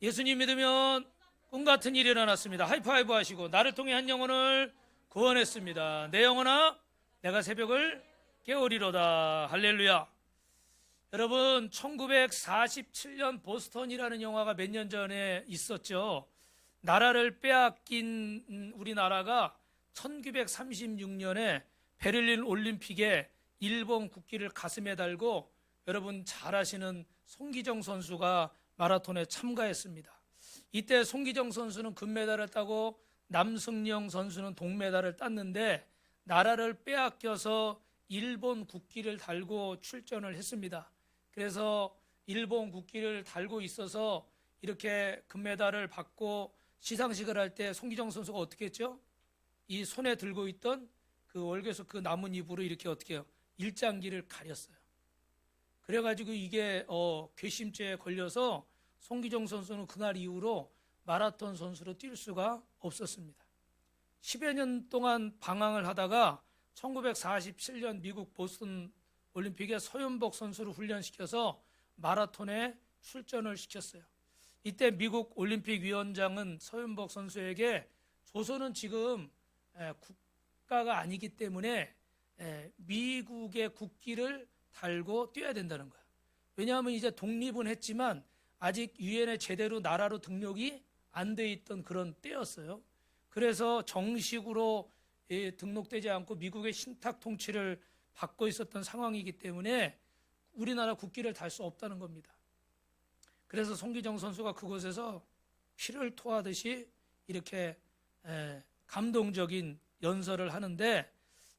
예수님 믿으면 꿈 같은 일이 일어났습니다. 하이파이브 하시고, 나를 통해 한 영혼을 구원했습니다. 내 영혼아, 내가 새벽을 깨우리로다. 할렐루야. 여러분, 1947년 보스턴이라는 영화가 몇 년 전에 있었죠. 나라를 빼앗긴 우리나라가 1936년에 베를린 올림픽에 일본 국기를 가슴에 달고, 여러분 잘 아시는 송기정 선수가 마라톤에 참가했습니다. 이때 송기정 선수는 금메달을 따고 남승영 선수는 동메달을 땄는데, 나라를 빼앗겨서 일본 국기를 달고 출전을 했습니다. 그래서 일본 국기를 달고 있어서 이렇게 금메달을 받고 시상식을 할 때 송기정 선수가 어떻게 했죠? 이 손에 들고 있던 그 월계수 그 나뭇잎으로 이렇게 어떻게 해요? 일장기를 가렸어요. 그래가지고 이게 괘씸죄에 걸려서 송기정 선수는 그날 이후로 마라톤 선수로 뛸 수가 없었습니다. 10여 년 동안 방황을 하다가 1947년 미국 보스턴 올림픽에 서윤복 선수를 훈련시켜서 마라톤에 출전을 시켰어요. 이때 미국 올림픽 위원장은 서윤복 선수에게 조선은 지금 국가가 아니기 때문에 미국의 국기를 달고 뛰어야 된다는 거야. 왜냐하면 이제 독립은 했지만 아직 유엔에 제대로 나라로 등록이 안 돼 있던 그런 때였어요. 그래서 정식으로 등록되지 않고 미국의 신탁 통치를 받고 있었던 상황이기 때문에 우리나라 국기를 달 수 없다는 겁니다. 그래서 송기정 선수가 그곳에서 피를 토하듯이 이렇게 감동적인 연설을 하는데,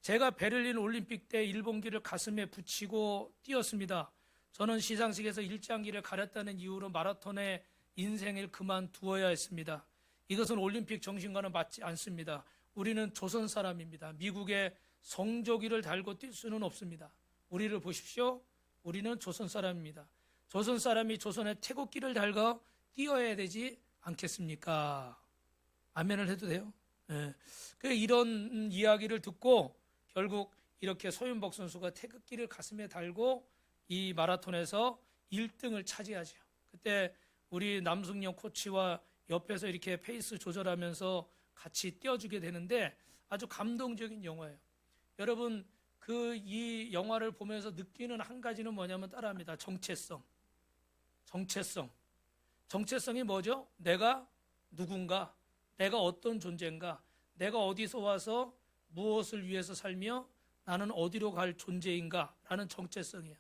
제가 베를린 올림픽 때 일본기를 가슴에 붙이고 뛰었습니다. 저는 시상식에서 일장기를 가렸다는 이유로 마라톤의 인생을 그만두어야 했습니다. 이것은 올림픽 정신과는 맞지 않습니다. 우리는 조선 사람입니다. 미국의 성조기를 달고 뛸 수는 없습니다. 우리를 보십시오. 우리는 조선 사람입니다. 조선 사람이 조선의 태국기를 달고 뛰어야 되지 않겠습니까? 아멘을 해도 돼요? 네. 이런 이야기를 듣고 결국 이렇게 소윤복 선수가 태극기를 가슴에 달고 이 마라톤에서 1등을 차지하죠. 그때 우리 남승영 코치와 옆에서 이렇게 페이스 조절하면서 같이 뛰어주게 되는데 아주 감동적인 영화예요. 여러분, 이 영화를 보면서 느끼는 한 가지는 뭐냐면 따라합니다. 정체성이 뭐죠? 내가 누군가, 내가 어떤 존재인가, 내가 어디서 와서 무엇을 위해서 살며 나는 어디로 갈 존재인가 라는 정체성이에요.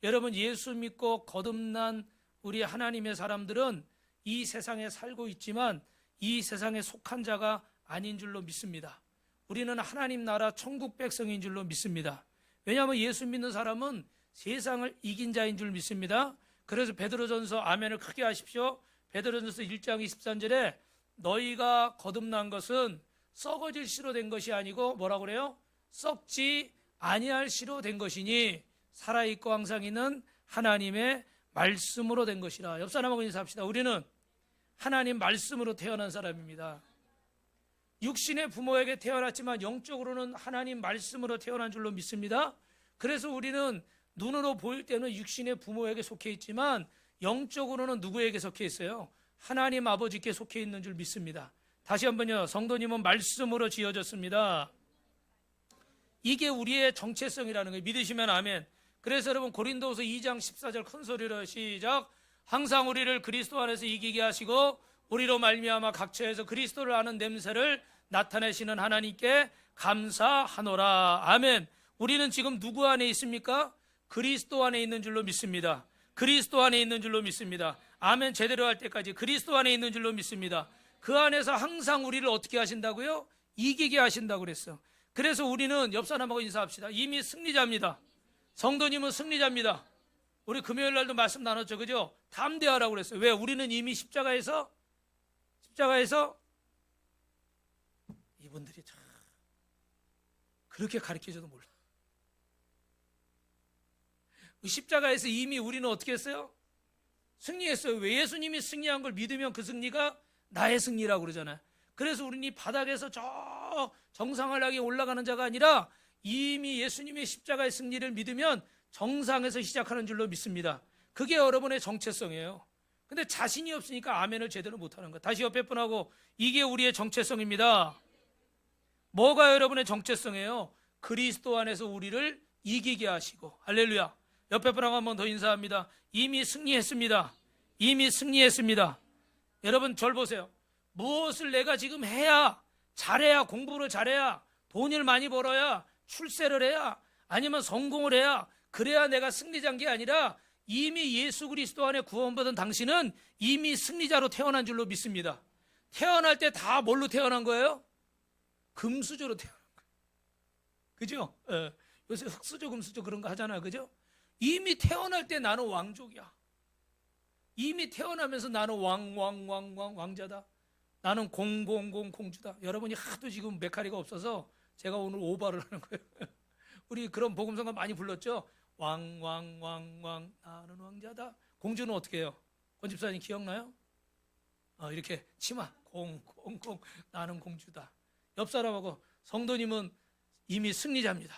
여러분, 예수 믿고 거듭난 우리 하나님의 사람들은 이 세상에 살고 있지만 이 세상에 속한 자가 아닌 줄로 믿습니다. 우리는 하나님 나라 천국 백성인 줄로 믿습니다. 왜냐하면 예수 믿는 사람은 세상을 이긴 자인 줄 믿습니다. 그래서 베드로전서 아멘을 크게 하십시오. 베드로전서 1장 23절에 너희가 거듭난 것은 썩어질 씨로 된 것이 아니고 뭐라고 그래요? 썩지 아니할 씨로 된 것이니 살아있고 항상 있는 하나님의 말씀으로 된 것이라. 옆 사람하고 인사합시다. 우리는 하나님 말씀으로 태어난 사람입니다. 육신의 부모에게 태어났지만 영적으로는 하나님 말씀으로 태어난 줄로 믿습니다. 그래서 우리는 눈으로 보일 때는 육신의 부모에게 속해 있지만 영적으로는 누구에게 속해 있어요? 하나님 아버지께 속해 있는 줄 믿습니다. 다시 한번요. 성도님은 말씀으로 지어졌습니다. 이게 우리의 정체성이라는 거예요. 믿으시면 아멘. 그래서 여러분 고린도후서 2장 14절 큰 소리로 시작. 항상 우리를 그리스도 안에서 이기게 하시고 우리로 말미암아 각처에서 그리스도를 아는 냄새를 나타내시는 하나님께 감사하노라. 아멘. 우리는 지금 누구 안에 있습니까? 그리스도 안에 있는 줄로 믿습니다. 그리스도 안에 있는 줄로 믿습니다. 아멘. 제대로 할 때까지 그리스도 안에 있는 줄로 믿습니다. 그 안에서 항상 우리를 어떻게 하신다고요? 이기게 하신다고 그랬어. 그래서 우리는 옆 사람하고 인사합시다. 이미 승리자입니다. 성도님은 승리자입니다. 우리 금요일 날도 말씀 나눴죠. 그죠? 담대하라고 그랬어요. 왜? 우리는 이미 십자가에서 이분들이 참 그렇게 가르쳐줘도 몰라. 십자가에서 이미 우리는 어떻게 했어요? 승리했어요. 왜? 예수님이 승리한 걸 믿으면 그 승리가 나의 승리라고 그러잖아요. 그래서 우리는 이 바닥에서 저 정상을 향해 올라가는 자가 아니라 이미 예수님의 십자가의 승리를 믿으면 정상에서 시작하는 줄로 믿습니다. 그게 여러분의 정체성이에요. 근데 자신이 없으니까 아멘을 제대로 못하는 거야. 다시 옆에 분하고 이게 우리의 정체성입니다. 뭐가 여러분의 정체성이에요? 그리스도 안에서 우리를 이기게 하시고. 할렐루야. 옆에 분하고 한 번 더 인사합니다. 이미 승리했습니다. 이미 승리했습니다. 여러분 절 보세요. 무엇을 내가 지금 해야, 잘해야, 공부를 잘해야, 돈을 많이 벌어야, 출세를 해야, 아니면 성공을 해야, 그래야 내가 승리자인 게 아니라 이미 예수 그리스도 안에 구원받은 당신은 이미 승리자로 태어난 줄로 믿습니다. 태어날 때 다 뭘로 태어난 거예요? 금수저로 태어난 거예요. 그죠? 요새 흑수저, 금수저 그런 거 하잖아요. 그죠? 이미 태어날 때 나는 왕족이야. 이미 태어나면서 나는 왕자다. 나는 공주다. 여러분이 하도 지금 메카리가 없어서 제가 오늘 오바를 하는 거예요. 우리 그런 복음성가 많이 불렀죠. 왕 나는 왕자다. 공주는 어떻게 해요? 권 집사님 기억나요? 이렇게 치마 공 나는 공주다. 옆 사람하고 성도님은 이미 승리자입니다.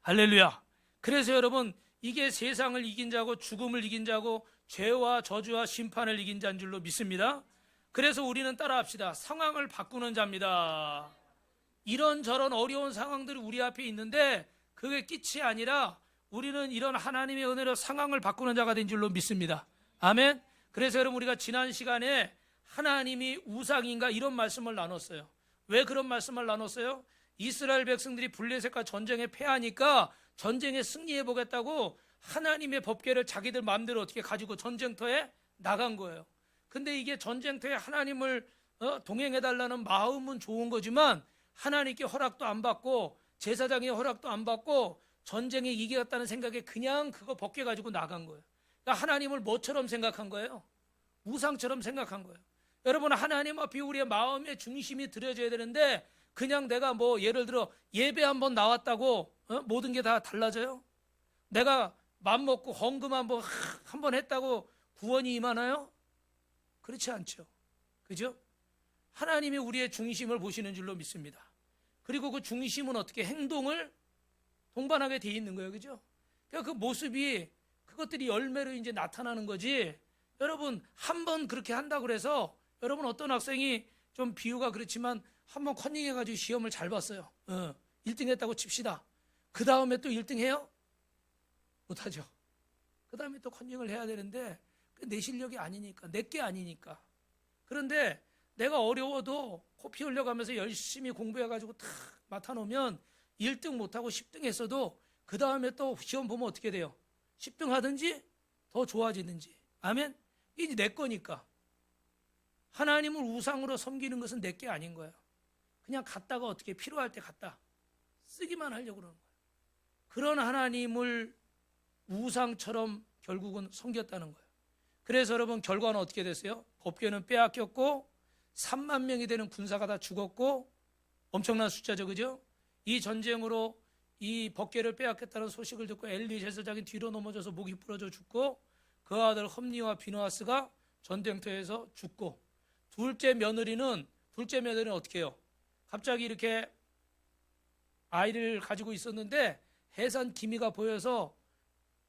할렐루야. 그래서 여러분 이게 세상을 이긴 자고 죽음을 이긴 자고 죄와 저주와 심판을 이긴 자인 줄로 믿습니다. 그래서 우리는 따라합시다. 상황을 바꾸는 자입니다. 이런저런 어려운 상황들이 우리 앞에 있는데 그게 끝이 아니라 우리는 이런 하나님의 은혜로 상황을 바꾸는 자가 된 줄로 믿습니다. 아멘. 그래서 여러분 우리가 지난 시간에 하나님이 우상인가 이런 말씀을 나눴어요. 왜 그런 말씀을 나눴어요? 이스라엘 백성들이 블레셋과 전쟁에 패하니까 전쟁에 승리해 보겠다고 하나님의 법궤를 자기들 마음대로 어떻게 가지고 전쟁터에 나간 거예요. 근데 이게 전쟁터에 하나님을 동행해 달라는 마음은 좋은 거지만 하나님께 허락도 안 받고 제사장의 허락도 안 받고 전쟁에 이기겠다는 생각에 그냥 그거 벗겨 가지고 나간 거예요. 그러니까 하나님을 뭐처럼 생각한 거예요? 우상처럼 생각한 거예요. 여러분 하나님 앞에 우리의 마음의 중심이 들여져야 되는데 그냥 내가 뭐 예를 들어 예배 한번 나왔다고 모든 게 다 달라져요? 내가 맘 먹고 헌금 한번 했다고 구원이 임하나요? 그렇지 않죠. 그죠? 하나님이 우리의 중심을 보시는 줄로 믿습니다. 그리고 그 중심은 어떻게 행동을 동반하게 돼 있는 거예요. 그죠? 그러니까 그 모습이 그것들이 열매로 이제 나타나는 거지. 여러분 한번 그렇게 한다고 그래서 여러분 어떤 학생이 좀 비유가 그렇지만 한번 컨닝해가지고 시험을 잘 봤어요. 1등 했다고 칩시다. 그 다음에 또 1등 해요? 못하죠. 그 다음에 또 컨닝을 해야 되는데 내 실력이 아니니까, 내게 아니니까. 그런데 내가 어려워도 코피 흘려가면서 열심히 공부해가지고 탁 맡아놓으면 1등 못하고 10등 했어도 그 다음에 또 시험 보면 어떻게 돼요? 10등 하든지 더 좋아지든지. 아멘? 이게 내 거니까. 하나님을 우상으로 섬기는 것은 내게 아닌 거예요. 그냥 갖다가 어떻게 필요할 때 갖다 쓰기만 하려고 그러는 거예요. 그런 하나님을 우상처럼 결국은 섬겼다는 거예요. 그래서 여러분 결과는 어떻게 됐어요? 법궤는 빼앗겼고 3만 명이 되는 군사가 다 죽었고 엄청난 숫자죠. 그죠? 이 전쟁으로 이 법궤를 빼앗겼다는 소식을 듣고 엘리 제사장이 뒤로 넘어져서 목이 부러져 죽고 그 아들 험리와 비느하스가 전쟁터에서 죽고 둘째 며느리는 어떻게 해요? 갑자기 이렇게 아이를 가지고 있었는데 해산 기미가 보여서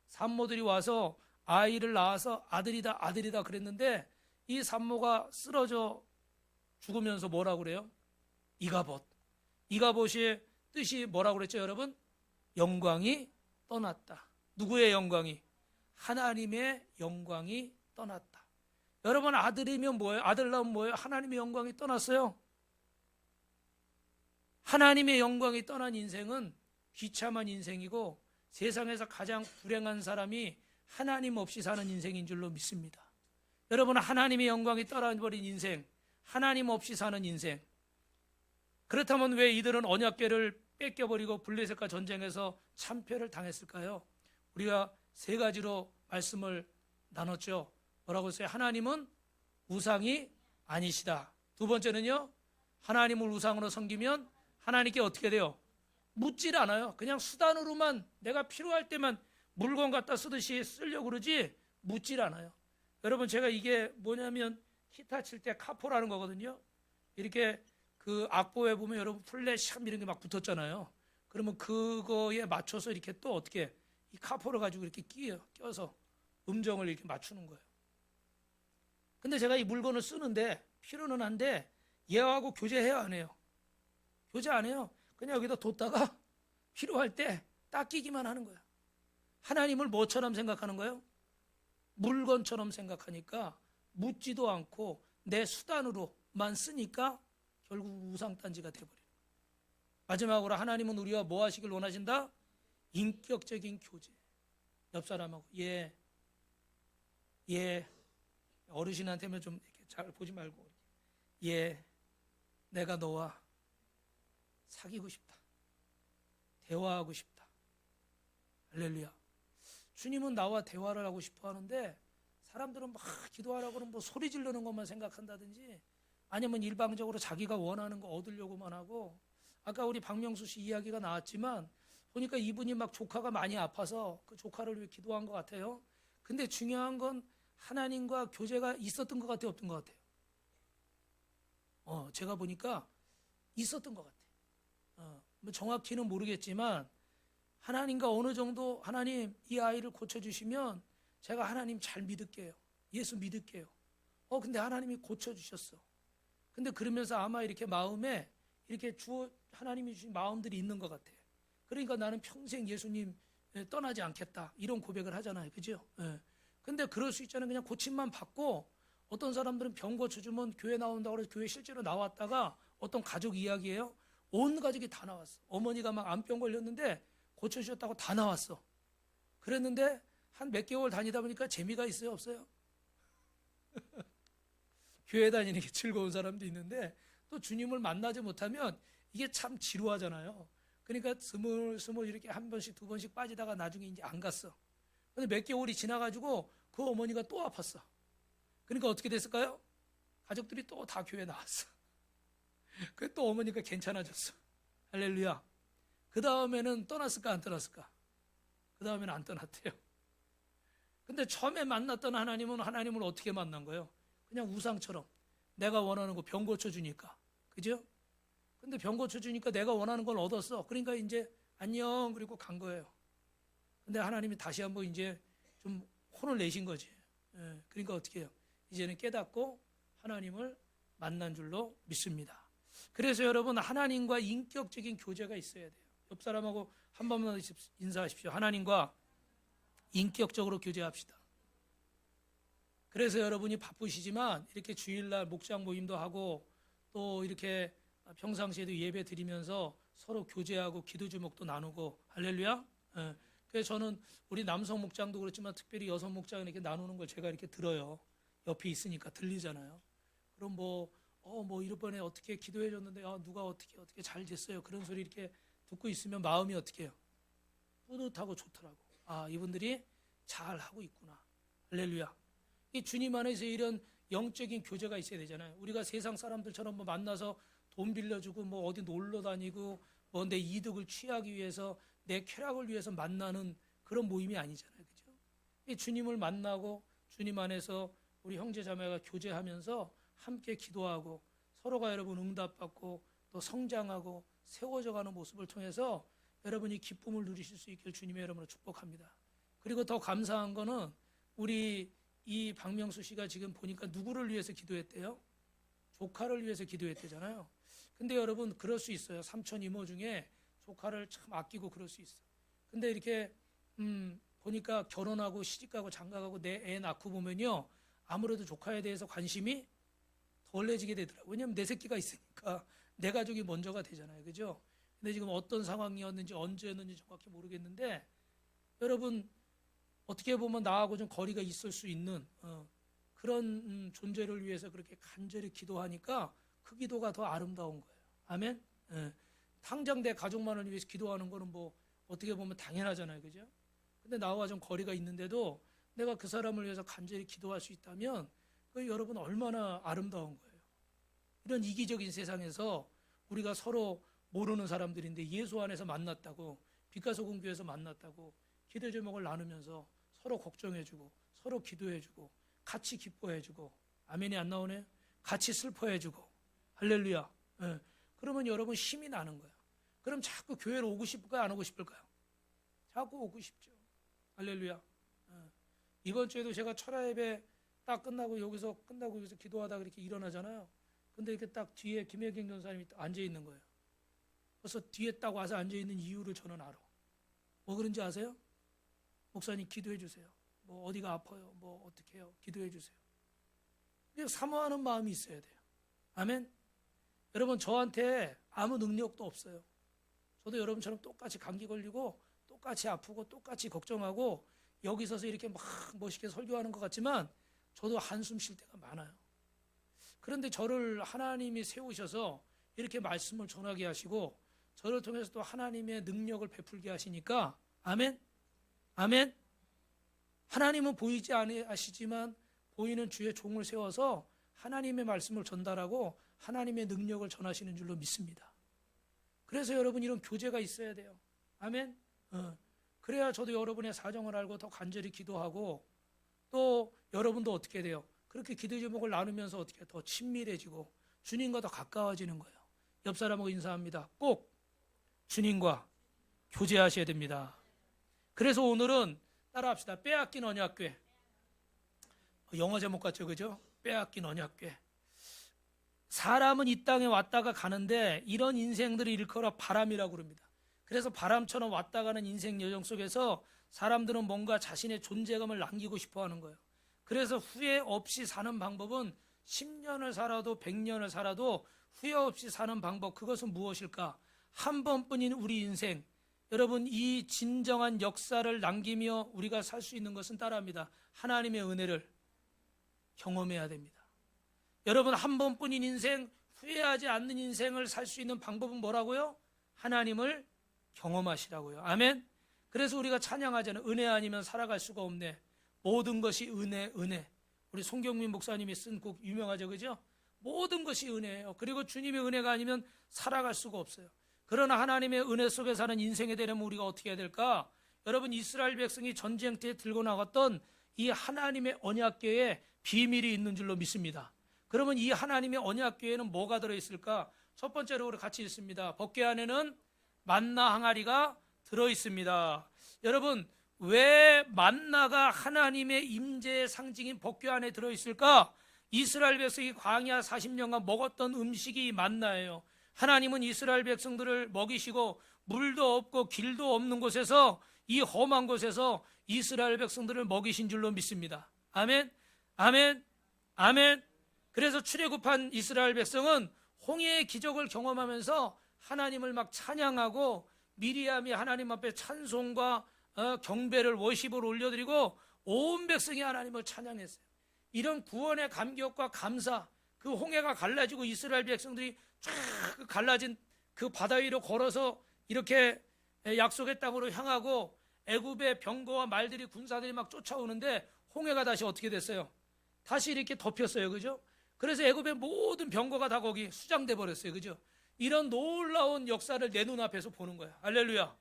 산모들이 와서 아이를 낳아서 아들이다 그랬는데 이 산모가 쓰러져 죽으면서 뭐라고 그래요? 이가봇의 뜻이 뭐라고 그랬죠 여러분? 영광이 떠났다. 누구의 영광이? 하나님의 영광이 떠났다. 여러분 아들이면 뭐예요? 아들 낳으면 뭐예요? 하나님의 영광이 떠났어요. 하나님의 영광이 떠난 인생은 비참한 인생이고 세상에서 가장 불행한 사람이 하나님 없이 사는 인생인 줄로 믿습니다. 여러분 하나님의 영광이 떠나버린 인생, 하나님 없이 사는 인생. 그렇다면 왜 이들은 언약궤를 뺏겨버리고 블레셋과 전쟁에서 참패를 당했을까요? 우리가 세 가지로 말씀을 나눴죠. 뭐라고 했어요? 하나님은 우상이 아니시다. 두 번째는요, 하나님을 우상으로 섬기면 하나님께 어떻게 돼요? 묻질 않아요. 그냥 수단으로만 내가 필요할 때만 물건 갖다 쓰듯이 쓰려고 그러지 묻질 않아요. 여러분 제가 이게 뭐냐면 기타 칠 때 카포라는 거거든요. 이렇게 그 악보에 보면 여러분 플랫 이런 게 막 붙었잖아요. 그러면 그거에 맞춰서 이렇게 또 어떻게 이 카포를 가지고 이렇게 껴서 음정을 이렇게 맞추는 거예요. 근데 제가 이 물건을 쓰는데 필요는 한데 얘하고 교제해요, 안 해요? 교제 안 해요. 그냥 여기다 뒀다가 필요할 때 딱 끼기만 하는 거야. 하나님을 뭐처럼 생각하는 거예요? 물건처럼 생각하니까 묻지도 않고 내 수단으로만 쓰니까 결국 우상단지가 돼버려요. 마지막으로 하나님은 우리와 뭐 하시길 원하신다? 인격적인 교제. 옆 사람하고 예 어르신한테는 좀 이렇게 잘 보지 말고 예 내가 너와 사귀고 싶다. 대화하고 싶다. 할렐루야. 주님은 나와 대화를 하고 싶어 하는데 사람들은 막 기도하라고는 뭐 소리 지르는 것만 생각한다든지 아니면 일방적으로 자기가 원하는 거 얻으려고만 하고 아까 우리 박명수 씨 이야기가 나왔지만 보니까 이분이 막 조카가 많이 아파서 그 조카를 위해 기도한 것 같아요. 근데 중요한 건 하나님과 교제가 있었던 것 같아요, 없던 것 같아요? 제가 보니까 있었던 것 같아요. 뭐 정확히는 모르겠지만 하나님과 어느 정도 하나님 이 아이를 고쳐주시면 제가 하나님 잘 믿을게요. 예수 믿을게요. 근데 하나님이 고쳐주셨어. 근데 그러면서 아마 이렇게 마음에 이렇게 하나님이 주신 마음들이 있는 것 같아요. 그러니까 나는 평생 예수님 떠나지 않겠다. 이런 고백을 하잖아요. 그죠? 근데 그럴 수 있잖아요. 그냥 고침만 받고 어떤 사람들은 병 고쳐주면 교회 나온다고 해서 교회 실제로 나왔다가 어떤 가족 이야기예요. 온 가족이 다 나왔어. 어머니가 막 암병 걸렸는데 고쳐주셨다고 다 나왔어. 그랬는데 한 몇 개월 다니다 보니까 재미가 있어요, 없어요? 교회 다니는 게 즐거운 사람도 있는데 또 주님을 만나지 못하면 이게 참 지루하잖아요. 그러니까 스물스물 이렇게 한 번씩 두 번씩 빠지다가 나중에 이제 안 갔어. 근데 몇 개월이 지나가지고 그 어머니가 또 아팠어. 그러니까 어떻게 됐을까요? 가족들이 또 다 교회 나왔어. 그 또 어머니가 괜찮아졌어. 할렐루야. 그 다음에는 떠났을까 안 떠났을까? 그 다음에는 안 떠났대요. 근데 처음에 만났던 하나님은 하나님을 어떻게 만난 거예요? 그냥 우상처럼 내가 원하는 거 병 고쳐주니까. 그죠? 근데 병 고쳐주니까 내가 원하는 걸 얻었어. 그러니까 이제 안녕 그리고 간 거예요. 근데 하나님이 다시 한번 이제 좀 혼을 내신 거지. 그러니까 어떻게 해요? 이제는 깨닫고 하나님을 만난 줄로 믿습니다. 그래서 여러분 하나님과 인격적인 교제가 있어야 돼요. 옆 사람하고 한 번만 인사하십시오. 하나님과 인격적으로 교제합시다. 그래서 여러분이 바쁘시지만 이렇게 주일날 목장 모임도 하고 또 이렇게 평상시에도 예배 드리면서 서로 교제하고 기도 제목도 나누고 할렐루야. 그래서 저는 우리 남성 목장도 그렇지만 특별히 여성 목장 이렇게 나누는 걸 제가 이렇게 들어요. 옆에 있으니까 들리잖아요. 그럼 뭐 이번에 어떻게 기도해 줬는데 누가 어떻게 잘 됐어요. 그런 소리 이렇게 듣고 있으면 마음이 어떻게 해요? 뿌듯하고 좋더라고. 이분들이 잘 하고 있구나. 할렐루야. 이 주님 안에서 이런 영적인 교제가 있어야 되잖아요. 우리가 세상 사람들처럼 뭐 만나서 돈 빌려주고 뭐 어디 놀러 다니고 뭐 내 이득을 취하기 위해서 내 쾌락을 위해서 만나는 그런 모임이 아니잖아요. 그죠? 이 주님을 만나고 주님 안에서 우리 형제 자매가 교제하면서 함께 기도하고 서로가 여러분 응답받고 또 성장하고 세워져 가는 모습을 통해서 여러분이 기쁨을 누리실 수 있기를 주님의 이름으로 축복합니다. 그리고 더 감사한 거는 우리 이 박명수 씨가 지금 보니까 누구를 위해서 기도했대요? 조카를 위해서 기도했대잖아요. 근데 여러분 그럴 수 있어요. 삼촌 이모 중에 조카를 참 아끼고 그럴 수 있어. 근데 이렇게 보니까 결혼하고 시집가고 장가가고 내 애 낳고 보면요. 아무래도 조카에 대해서 관심이 덜해지게 되더라고요. 왜냐하면 내 새끼가 있으니까 내 가족이 먼저가 되잖아요. 그죠? 근데 지금 어떤 상황이었는지 언제였는지 정확히 모르겠는데 여러분 어떻게 보면 나하고 좀 거리가 있을 수 있는 그런 존재를 위해서 그렇게 간절히 기도하니까 그 기도가 더 아름다운 거예요. 아멘? 당장 내 가족만을 위해서 기도하는 거는 뭐 어떻게 보면 당연하잖아요. 그죠? 근데 나와 좀 거리가 있는데도 내가 그 사람을 위해서 간절히 기도할 수 있다면 그 여러분 얼마나 아름다운 거예요. 이런 이기적인 세상에서 우리가 서로 모르는 사람들인데 예수 안에서 만났다고 빛가소금교에서 만났다고 기도 제목을 나누면서 서로 걱정해주고 서로 기도해주고 같이 기뻐해주고 아멘이 안 나오네? 같이 슬퍼해주고 할렐루야. 그러면 여러분 힘이 나는 거야. 그럼 자꾸 교회로 오고 싶을까요? 안 오고 싶을까요? 자꾸 오고 싶죠. 할렐루야. 이번 주에도 제가 철야 예배 딱 끝나고 여기서 기도하다 이렇게 일어나잖아요. 근데 이렇게 딱 뒤에 김혜경 전사님이 앉아 있는 거예요. 그래서 뒤에 딱 와서 앉아 있는 이유를 저는 알아. 뭐 그런지 아세요? 목사님 기도해 주세요. 뭐 어디가 아파요? 뭐 어떻게 해요? 기도해 주세요. 그냥 사모하는 마음이 있어야 돼요. 아멘. 여러분, 저한테 아무 능력도 없어요. 저도 여러분처럼 똑같이 감기 걸리고 똑같이 아프고 똑같이 걱정하고 여기 서서 이렇게 막 멋있게 설교하는 것 같지만 저도 한숨 쉴 때가 많아요. 그런데 저를 하나님이 세우셔서 이렇게 말씀을 전하게 하시고 저를 통해서 또 하나님의 능력을 베풀게 하시니까 아멘. 아멘. 하나님은 보이지 않으시지만 보이는 주의 종을 세워서 하나님의 말씀을 전달하고 하나님의 능력을 전하시는 줄로 믿습니다. 그래서 여러분, 이런 교제가 있어야 돼요. 아멘. 그래야 저도 여러분의 사정을 알고 더 간절히 기도하고 또 여러분도 어떻게 돼요? 그렇게 기도 제목을 나누면서 어떻게 더 친밀해지고 주님과 더 가까워지는 거예요. 옆 사람하고 인사합니다. 꼭 주님과 교제하셔야 됩니다. 그래서 오늘은 따라합시다. 빼앗긴 언약궤. 영어 제목 같죠, 그죠? 빼앗긴 언약궤. 사람은 이 땅에 왔다가 가는데 이런 인생들을 일컬어 바람이라고 그럽니다. 그래서 바람처럼 왔다 가는 인생 여정 속에서 사람들은 뭔가 자신의 존재감을 남기고 싶어 하는 거예요. 그래서 후회 없이 사는 방법은 10년을 살아도 100년을 살아도 후회 없이 사는 방법, 그것은 무엇일까? 한 번뿐인 우리 인생. 여러분, 이 진정한 역사를 남기며 우리가 살 수 있는 것은 따라합니다. 하나님의 은혜를 경험해야 됩니다. 여러분, 한 번뿐인 인생, 후회하지 않는 인생을 살 수 있는 방법은 뭐라고요? 하나님을 경험하시라고요. 아멘. 그래서 우리가 찬양하잖아요. 은혜 아니면 살아갈 수가 없네. 모든 것이 은혜, 은혜. 우리 송경민 목사님이 쓴 곡 유명하죠, 그죠? 모든 것이 은혜예요. 그리고 주님의 은혜가 아니면 살아갈 수가 없어요. 그러나 하나님의 은혜 속에 사는 인생이 되려면 우리가 어떻게 해야 될까? 여러분, 이스라엘 백성이 전쟁 때 들고 나갔던 이 하나님의 언약궤에 비밀이 있는 줄로 믿습니다. 그러면 이 하나님의 언약궤에는 뭐가 들어있을까? 첫 번째로 우리 같이 읽습니다. 법궤 안에는 만나 항아리가 들어있습니다. 여러분, 왜 만나가 하나님의 임재의 상징인 법궤 안에 들어있을까? 이스라엘 백성이 광야 40년간 먹었던 음식이 만나예요. 하나님은 이스라엘 백성들을 먹이시고 물도 없고 길도 없는 곳에서, 이 험한 곳에서 이스라엘 백성들을 먹이신 줄로 믿습니다. 아멘. 아멘. 아멘. 그래서 출애굽한 이스라엘 백성은 홍해의 기적을 경험하면서 하나님을 막 찬양하고 미리암이 하나님 앞에 찬송과 경배를 워십을 올려드리고 온 백성이 하나님을 찬양했어요. 이런 구원의 감격과 감사, 그 홍해가 갈라지고 이스라엘 백성들이 쫙 갈라진 그 바다 위로 걸어서 이렇게 약속의 땅으로 향하고 애굽의 병거와 말들이 군사들이 막 쫓아오는데 홍해가 다시 어떻게 됐어요? 다시 이렇게 덮였어요, 그죠? 그래서 애굽의 모든 병거가 다 거기 수장돼 버렸어요, 그죠? 이런 놀라운 역사를 내 눈앞에서 보는 거야. 할렐루야.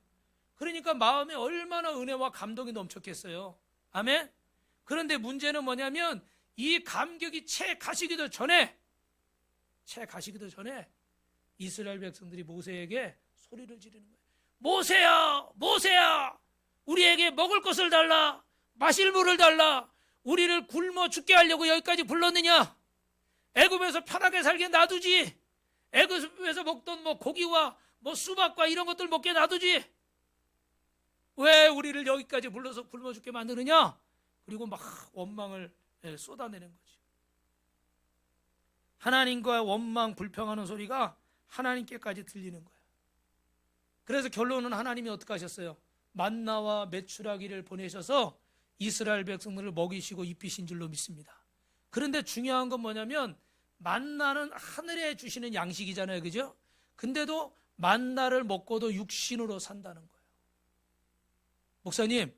그러니까 마음에 얼마나 은혜와 감동이 넘쳤겠어요. 아멘. 그런데 문제는 뭐냐면 이 감격이 채 가시기도 전에 이스라엘 백성들이 모세에게 소리를 지르는 거예요. 모세야, 모세야, 우리에게 먹을 것을 달라, 마실 물을 달라. 우리를 굶어 죽게 하려고 여기까지 불렀느냐? 애굽에서 편하게 살게 놔두지. 애굽에서 먹던 뭐 고기와 뭐 수박과 이런 것들 먹게 놔두지. 왜 우리를 여기까지 불러서 굶어 죽게 만드느냐? 그리고 막 원망을 쏟아내는 거죠. 하나님과 원망 불평하는 소리가 하나님께까지 들리는 거예요. 그래서 결론은 하나님이 어떻게 하셨어요? 만나와 메추라기를 보내셔서 이스라엘 백성들을 먹이시고 입히신 줄로 믿습니다. 그런데 중요한 건 뭐냐면 만나는 하늘에 주시는 양식이잖아요, 그죠? 근데도 만나를 먹고도 육신으로 산다는 거예요. 목사님,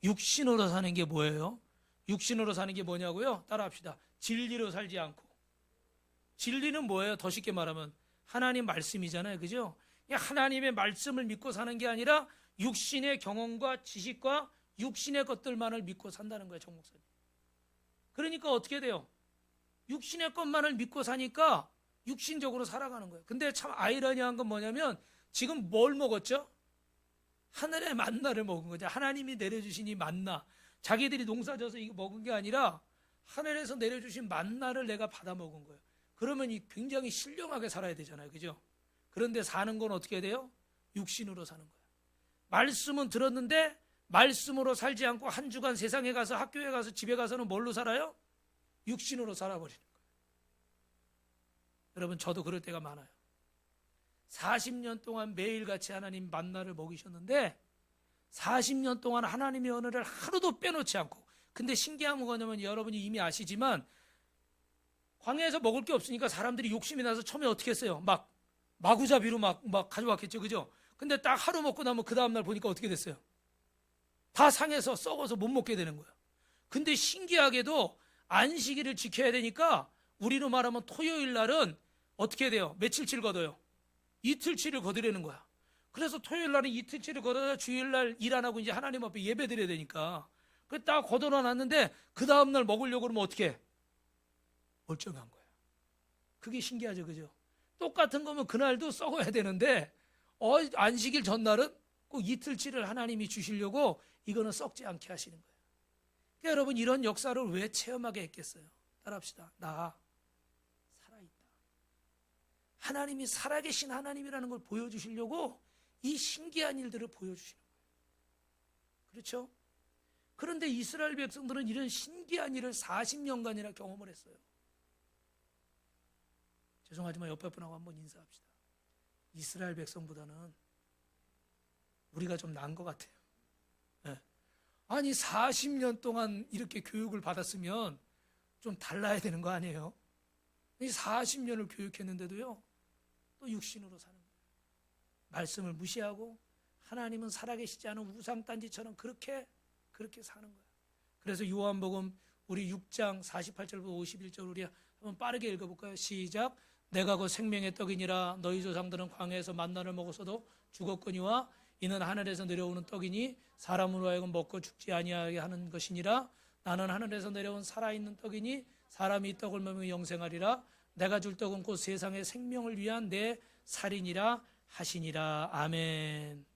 육신으로 사는 게 뭐예요? 육신으로 사는 게 뭐냐고요? 따라합시다. 진리로 살지 않고. 진리는 뭐예요? 더 쉽게 말하면 하나님 말씀이잖아요, 그죠? 하나님의 말씀을 믿고 사는 게 아니라 육신의 경험과 지식과 육신의 것들만을 믿고 산다는 거예요, 정 목사님. 그러니까 어떻게 돼요? 육신의 것만을 믿고 사니까 육신적으로 살아가는 거예요. 근데 참 아이러니한 건 뭐냐면 지금 뭘 먹었죠? 하늘의 만나를 먹은 거죠. 하나님이 내려주신 이 만나, 자기들이 농사져서 이거 먹은 게 아니라 하늘에서 내려주신 만나를 내가 받아 먹은 거예요. 그러면 굉장히 신령하게 살아야 되잖아요. 그죠? 그런데 사는 건 어떻게 돼요? 육신으로 사는 거예요. 말씀은 들었는데 말씀으로 살지 않고 한 주간 세상에 가서 학교에 가서 집에 가서는 뭘로 살아요? 육신으로 살아버리는 거예요. 여러분, 저도 그럴 때가 많아요. 40년 동안 매일같이 하나님 만나를 먹이셨는데 40년 동안 하나님의 언어를 하루도 빼놓지 않고, 근데 신기한 건 뭐냐면 여러분이 이미 아시지만 광야에서 먹을 게 없으니까 사람들이 욕심이 나서 처음에 어떻게 했어요? 막 마구잡이로 막 가져왔겠죠. 그죠? 근데 딱 하루 먹고 나면 그 다음날 보니까 어떻게 됐어요? 다 상해서 썩어서 못 먹게 되는 거예요. 근데 신기하게도 안식일을 지켜야 되니까 우리로 말하면 토요일 날은 어떻게 돼요? 며칠치를 거둬요? 이틀치를 거두려는 거야. 그래서 토요일 날은 이틀치를 거둬야 주일 날 일 안 하고 이제 하나님 앞에 예배 드려야 되니까 그 딱 거둬놔 놨는데 그 다음날 먹으려고 그러면 어떻게 해? 멀쩡한 거야. 그게 신기하죠. 그죠? 똑같은 거면 그날도 썩어야 되는데 안식일 전날은 꼭 이틀치를 하나님이 주시려고 이거는 썩지 않게 하시는 거예요. 그러니까 여러분, 이런 역사를 왜 체험하게 했겠어요? 따라합시다. 나 살아있다. 하나님이 살아계신 하나님이라는 걸 보여주시려고 이 신기한 일들을 보여주시는 거예요. 그렇죠? 그런데 이스라엘 백성들은 이런 신기한 일을 40년간이나 경험을 했어요. 죄송하지만 옆에 분하고 한번 인사합시다. 이스라엘 백성보다는 우리가 좀 나은 것 같아요. 네. 아니 40년 동안 이렇게 교육을 받았으면 좀 달라야 되는 거 아니에요? 이 40년을 교육했는데도요, 또 육신으로 사는 거예요. 말씀을 무시하고 하나님은 살아계시지 않은 우상단지처럼 그렇게 사는 거예요. 그래서 요한복음 우리 6장 48절부터 51절 우리 한번 빠르게 읽어볼까요? 시작. 내가 그 생명의 떡이니라. 너희 조상들은 광야에서 만나를 먹어서도 죽었거니와 이는 하늘에서 내려오는 떡이니 사람으로 하여금 먹고 죽지 아니하게 하는 것이니라. 나는 하늘에서 내려온 살아있는 떡이니 사람이 이 떡을 먹으면 영생하리라. 내가 줄 떡은 곧 세상의 생명을 위한 내 살이니라 하시니라. 아멘.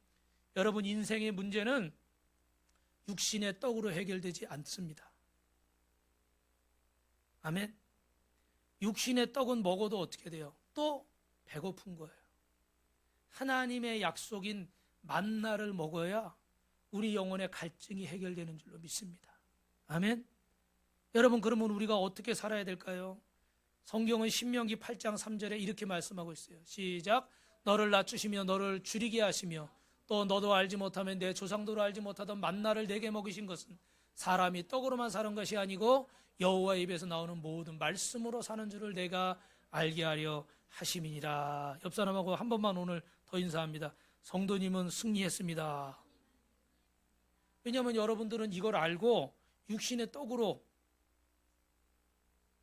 여러분, 인생의 문제는 육신의 떡으로 해결되지 않습니다. 아멘. 육신의 떡은 먹어도 어떻게 돼요? 또 배고픈 거예요. 하나님의 약속인 만나를 먹어야 우리 영혼의 갈증이 해결되는 줄로 믿습니다. 아멘. 여러분, 그러면 우리가 어떻게 살아야 될까요? 성경은 신명기 8장 3절에 이렇게 말씀하고 있어요. 시작. 너를 낮추시며 너를 줄이게 하시며 또 너도 알지 못하면 내 조상도로 알지 못하던 만나를 내게 먹이신 것은 사람이 떡으로만 사는 것이 아니고 여호와의 입에서 나오는 모든 말씀으로 사는 줄을 내가 알게 하려 하심이니라. 옆 사람하고 한 번만 오늘 더 인사합니다. 성도님은 승리했습니다. 왜냐하면 여러분들은 이걸 알고 육신의 떡으로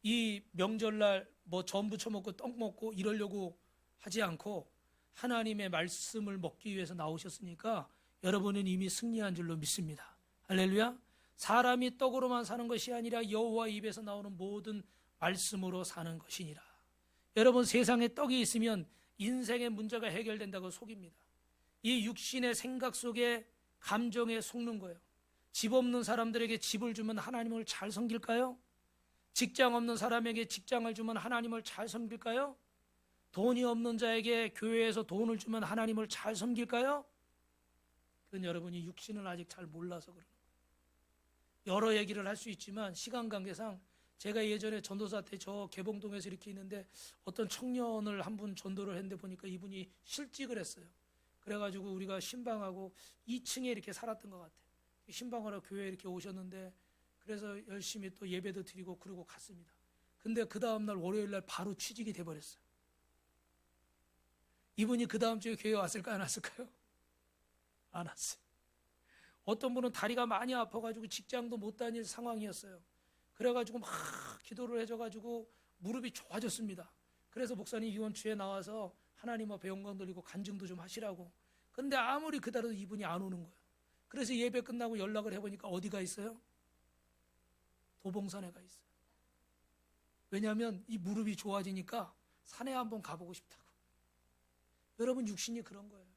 이 명절날 뭐 전부 쳐먹고 떡 먹고 이러려고 하지 않고 하나님의 말씀을 먹기 위해서 나오셨으니까 여러분은 이미 승리한 줄로 믿습니다. 할렐루야. 사람이 떡으로만 사는 것이 아니라 여호와 입에서 나오는 모든 말씀으로 사는 것이니라. 여러분, 세상에 떡이 있으면 인생의 문제가 해결된다고 속입니다. 이 육신의 생각 속에 감정에 속는 거예요. 집 없는 사람들에게 집을 주면 하나님을 잘 섬길까요? 직장 없는 사람에게 직장을 주면 하나님을 잘 섬길까요? 돈이 없는 자에게 교회에서 돈을 주면 하나님을 잘 섬길까요? 그건 여러분이 육신을 아직 잘 몰라서 그러는 거예요. 여러 얘기를 할 수 있지만 시간 관계상 제가 예전에 전도사 때 저 개봉동에서 이렇게 있는데 어떤 청년을 한 분 전도를 했는데 보니까 이분이 실직을 했어요. 그래가지고 우리가 신방하고 2층에 이렇게 살았던 것 같아요. 신방하러 교회에 이렇게 오셨는데 그래서 열심히 또 예배도 드리고 그러고 갔습니다. 근데 그 다음날 월요일날 바로 취직이 돼버렸어요. 이분이 그 다음 주에 교회에 왔을까요? 안 왔을까요? 안 왔어요. 어떤 분은 다리가 많이 아파가지고 직장도 못 다닐 상황이었어요. 그래가지고 막 기도를 해줘가지고 무릎이 좋아졌습니다. 그래서 목사님 유언주에 나와서 하나님 앞에 영광 돌리고 간증도 좀 하시라고. 근데 아무리 그다라도 이분이 안 오는 거예요. 그래서 예배 끝나고 연락을 해보니까 어디가 있어요? 도봉산에 가 있어요. 왜냐하면 이 무릎이 좋아지니까 산에 한번 가보고 싶다고. 여러분, 육신이 그런 거예요.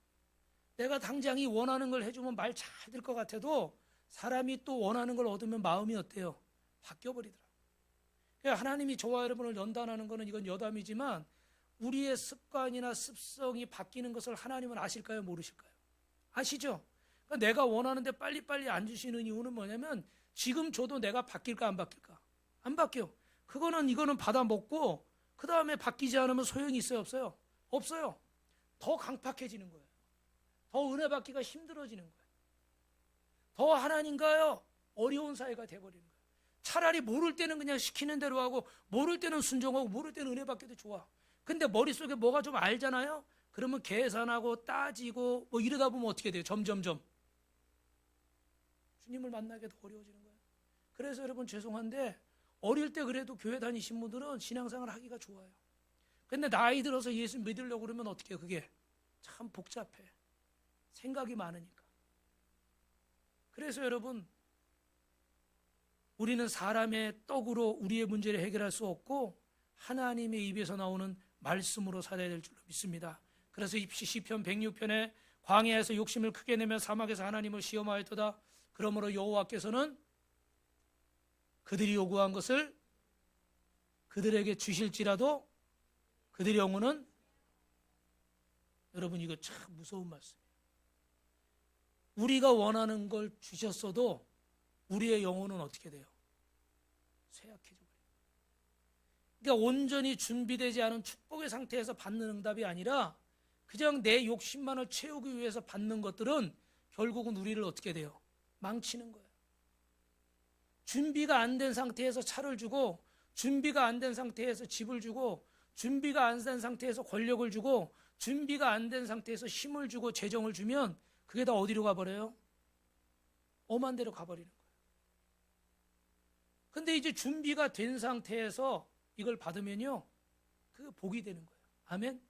내가 당장이 원하는 걸 해주면 말 잘 될 것 같아도 사람이 또 원하는 걸 얻으면 마음이 어때요? 바뀌어버리더라고요. 그러니까 하나님이 저와 여러분을 연단하는 것은 이건 여담이지만 우리의 습관이나 습성이 바뀌는 것을 하나님은 아실까요? 모르실까요? 아시죠? 그러니까 내가 원하는데 빨리빨리 안 주시는 이유는 뭐냐면 지금 줘도 내가 바뀔까 안 바뀔까? 안 바뀌어. 이거는 받아 먹고 그 다음에 바뀌지 않으면 소용이 있어요? 없어요? 없어요. 더 강팍해지는 거예요. 더 은혜 받기가 힘들어지는 거예요. 더 하나님과요 어려운 사이가 돼버리는 거예요. 차라리 모를 때는 그냥 시키는 대로 하고 모를 때는 순종하고 모를 때는 은혜 받기도 좋아. 근데 머릿속에 뭐가 좀 알잖아요. 그러면 계산하고 따지고 뭐 이러다 보면 어떻게 돼요? 점점점 주님을 만나게 더 어려워지는 거예요. 그래서 여러분 죄송한데 어릴 때 그래도 교회 다니신 분들은 신앙생활 하기가 좋아요. 근데 나이 들어서 예수 믿으려고 그러면 어떻게 해요? 그게 참 복잡해. 생각이 많으니까. 그래서 여러분 우리는 사람의 떡으로 우리의 문제를 해결할 수 없고 하나님의 입에서 나오는 말씀으로 살아야 될 줄로 믿습니다. 그래서 시편 106편에 광야에서 욕심을 크게 내며 사막에서 하나님을 시험하였도다. 그러므로 여호와께서는 그들이 요구한 것을 그들에게 주실지라도 그들의 영혼은, 여러분 이거 참 무서운 말씀이에요. 우리가 원하는 걸 주셨어도 우리의 영혼은 어떻게 돼요? 쇠약해져 버려요. 그러니까 온전히 준비되지 않은 축복의 상태에서 받는 응답이 아니라 그냥 내 욕심만을 채우기 위해서 받는 것들은 결국은 우리를 어떻게 돼요? 망치는 거예요. 준비가 안 된 상태에서 차를 주고, 준비가 안 된 상태에서 집을 주고, 준비가 안 된 상태에서 권력을 주고, 준비가 안 된 상태에서 힘을 주고 재정을 주면 그게 다 어디로 가버려요? 엄한 데로 가버리는 거예요. 근데 이제 준비가 된 상태에서 이걸 받으면요, 그게 복이 되는 거예요. 아멘?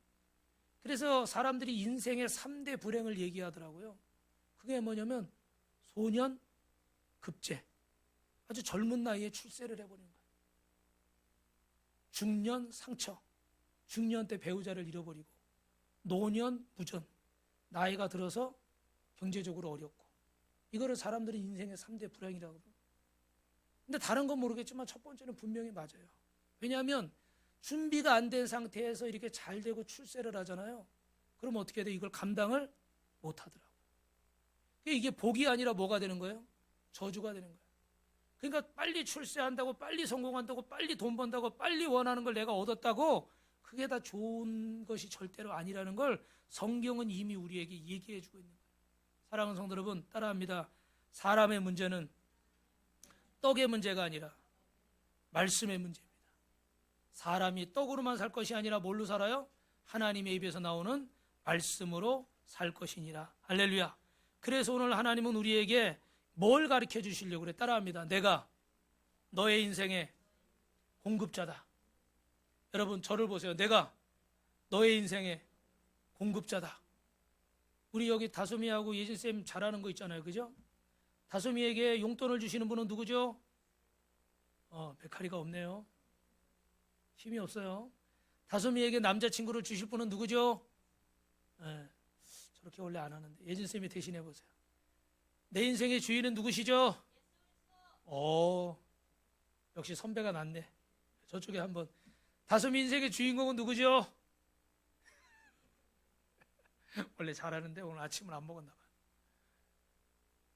그래서 사람들이 인생의 3대 불행을 얘기하더라고요. 그게 뭐냐면 소년, 급제. 아주 젊은 나이에 출세를 해버리는 거예요. 중년, 상처. 중년 때 배우자를 잃어버리고, 노년, 무전. 나이가 들어서 경제적으로 어렵고. 이거를 사람들이 인생의 3대 불행이라고 합니다. 근데 다른 건 모르겠지만 첫 번째는 분명히 맞아요. 왜냐하면 준비가 안 된 상태에서 이렇게 잘 되고 출세를 하잖아요. 그럼 어떻게 돼? 이걸 감당을 못 하더라고요. 이게 복이 아니라 뭐가 되는 거예요? 저주가 되는 거예요. 그러니까 빨리 출세한다고, 빨리 성공한다고, 빨리 돈 번다고, 빨리 원하는 걸 내가 얻었다고 그게 다 좋은 것이 절대로 아니라는 걸 성경은 이미 우리에게 얘기해 주고 있는 거예요. 사랑하는 성도 여러분, 따라합니다. 사람의 문제는 떡의 문제가 아니라 말씀의 문제입니다. 사람이 떡으로만 살 것이 아니라 뭘로 살아요? 하나님의 입에서 나오는 말씀으로 살 것이니라. 할렐루야. 그래서 오늘 하나님은 우리에게 뭘 가르쳐 주시려고 그래? 따라합니다. 내가 너의 인생의 공급자다. 여러분 저를 보세요. 내가 너의 인생의 공급자다. 우리 여기 다솜이하고 예진쌤 잘하는 거 있잖아요. 그죠? 다솜이에게 용돈을 주시는 분은 누구죠? 백하리가 없네요. 힘이 없어요. 다솜이에게 남자친구를 주실 분은 누구죠? 저렇게 원래 안 하는데 예진쌤이 대신해 보세요. 내 인생의 주인은 누구시죠? 역시 선배가 낫네. 저쪽에 한번. 다솜이 인생의 주인공은 누구죠? 원래 잘하는데 오늘 아침을 안 먹었나 봐요.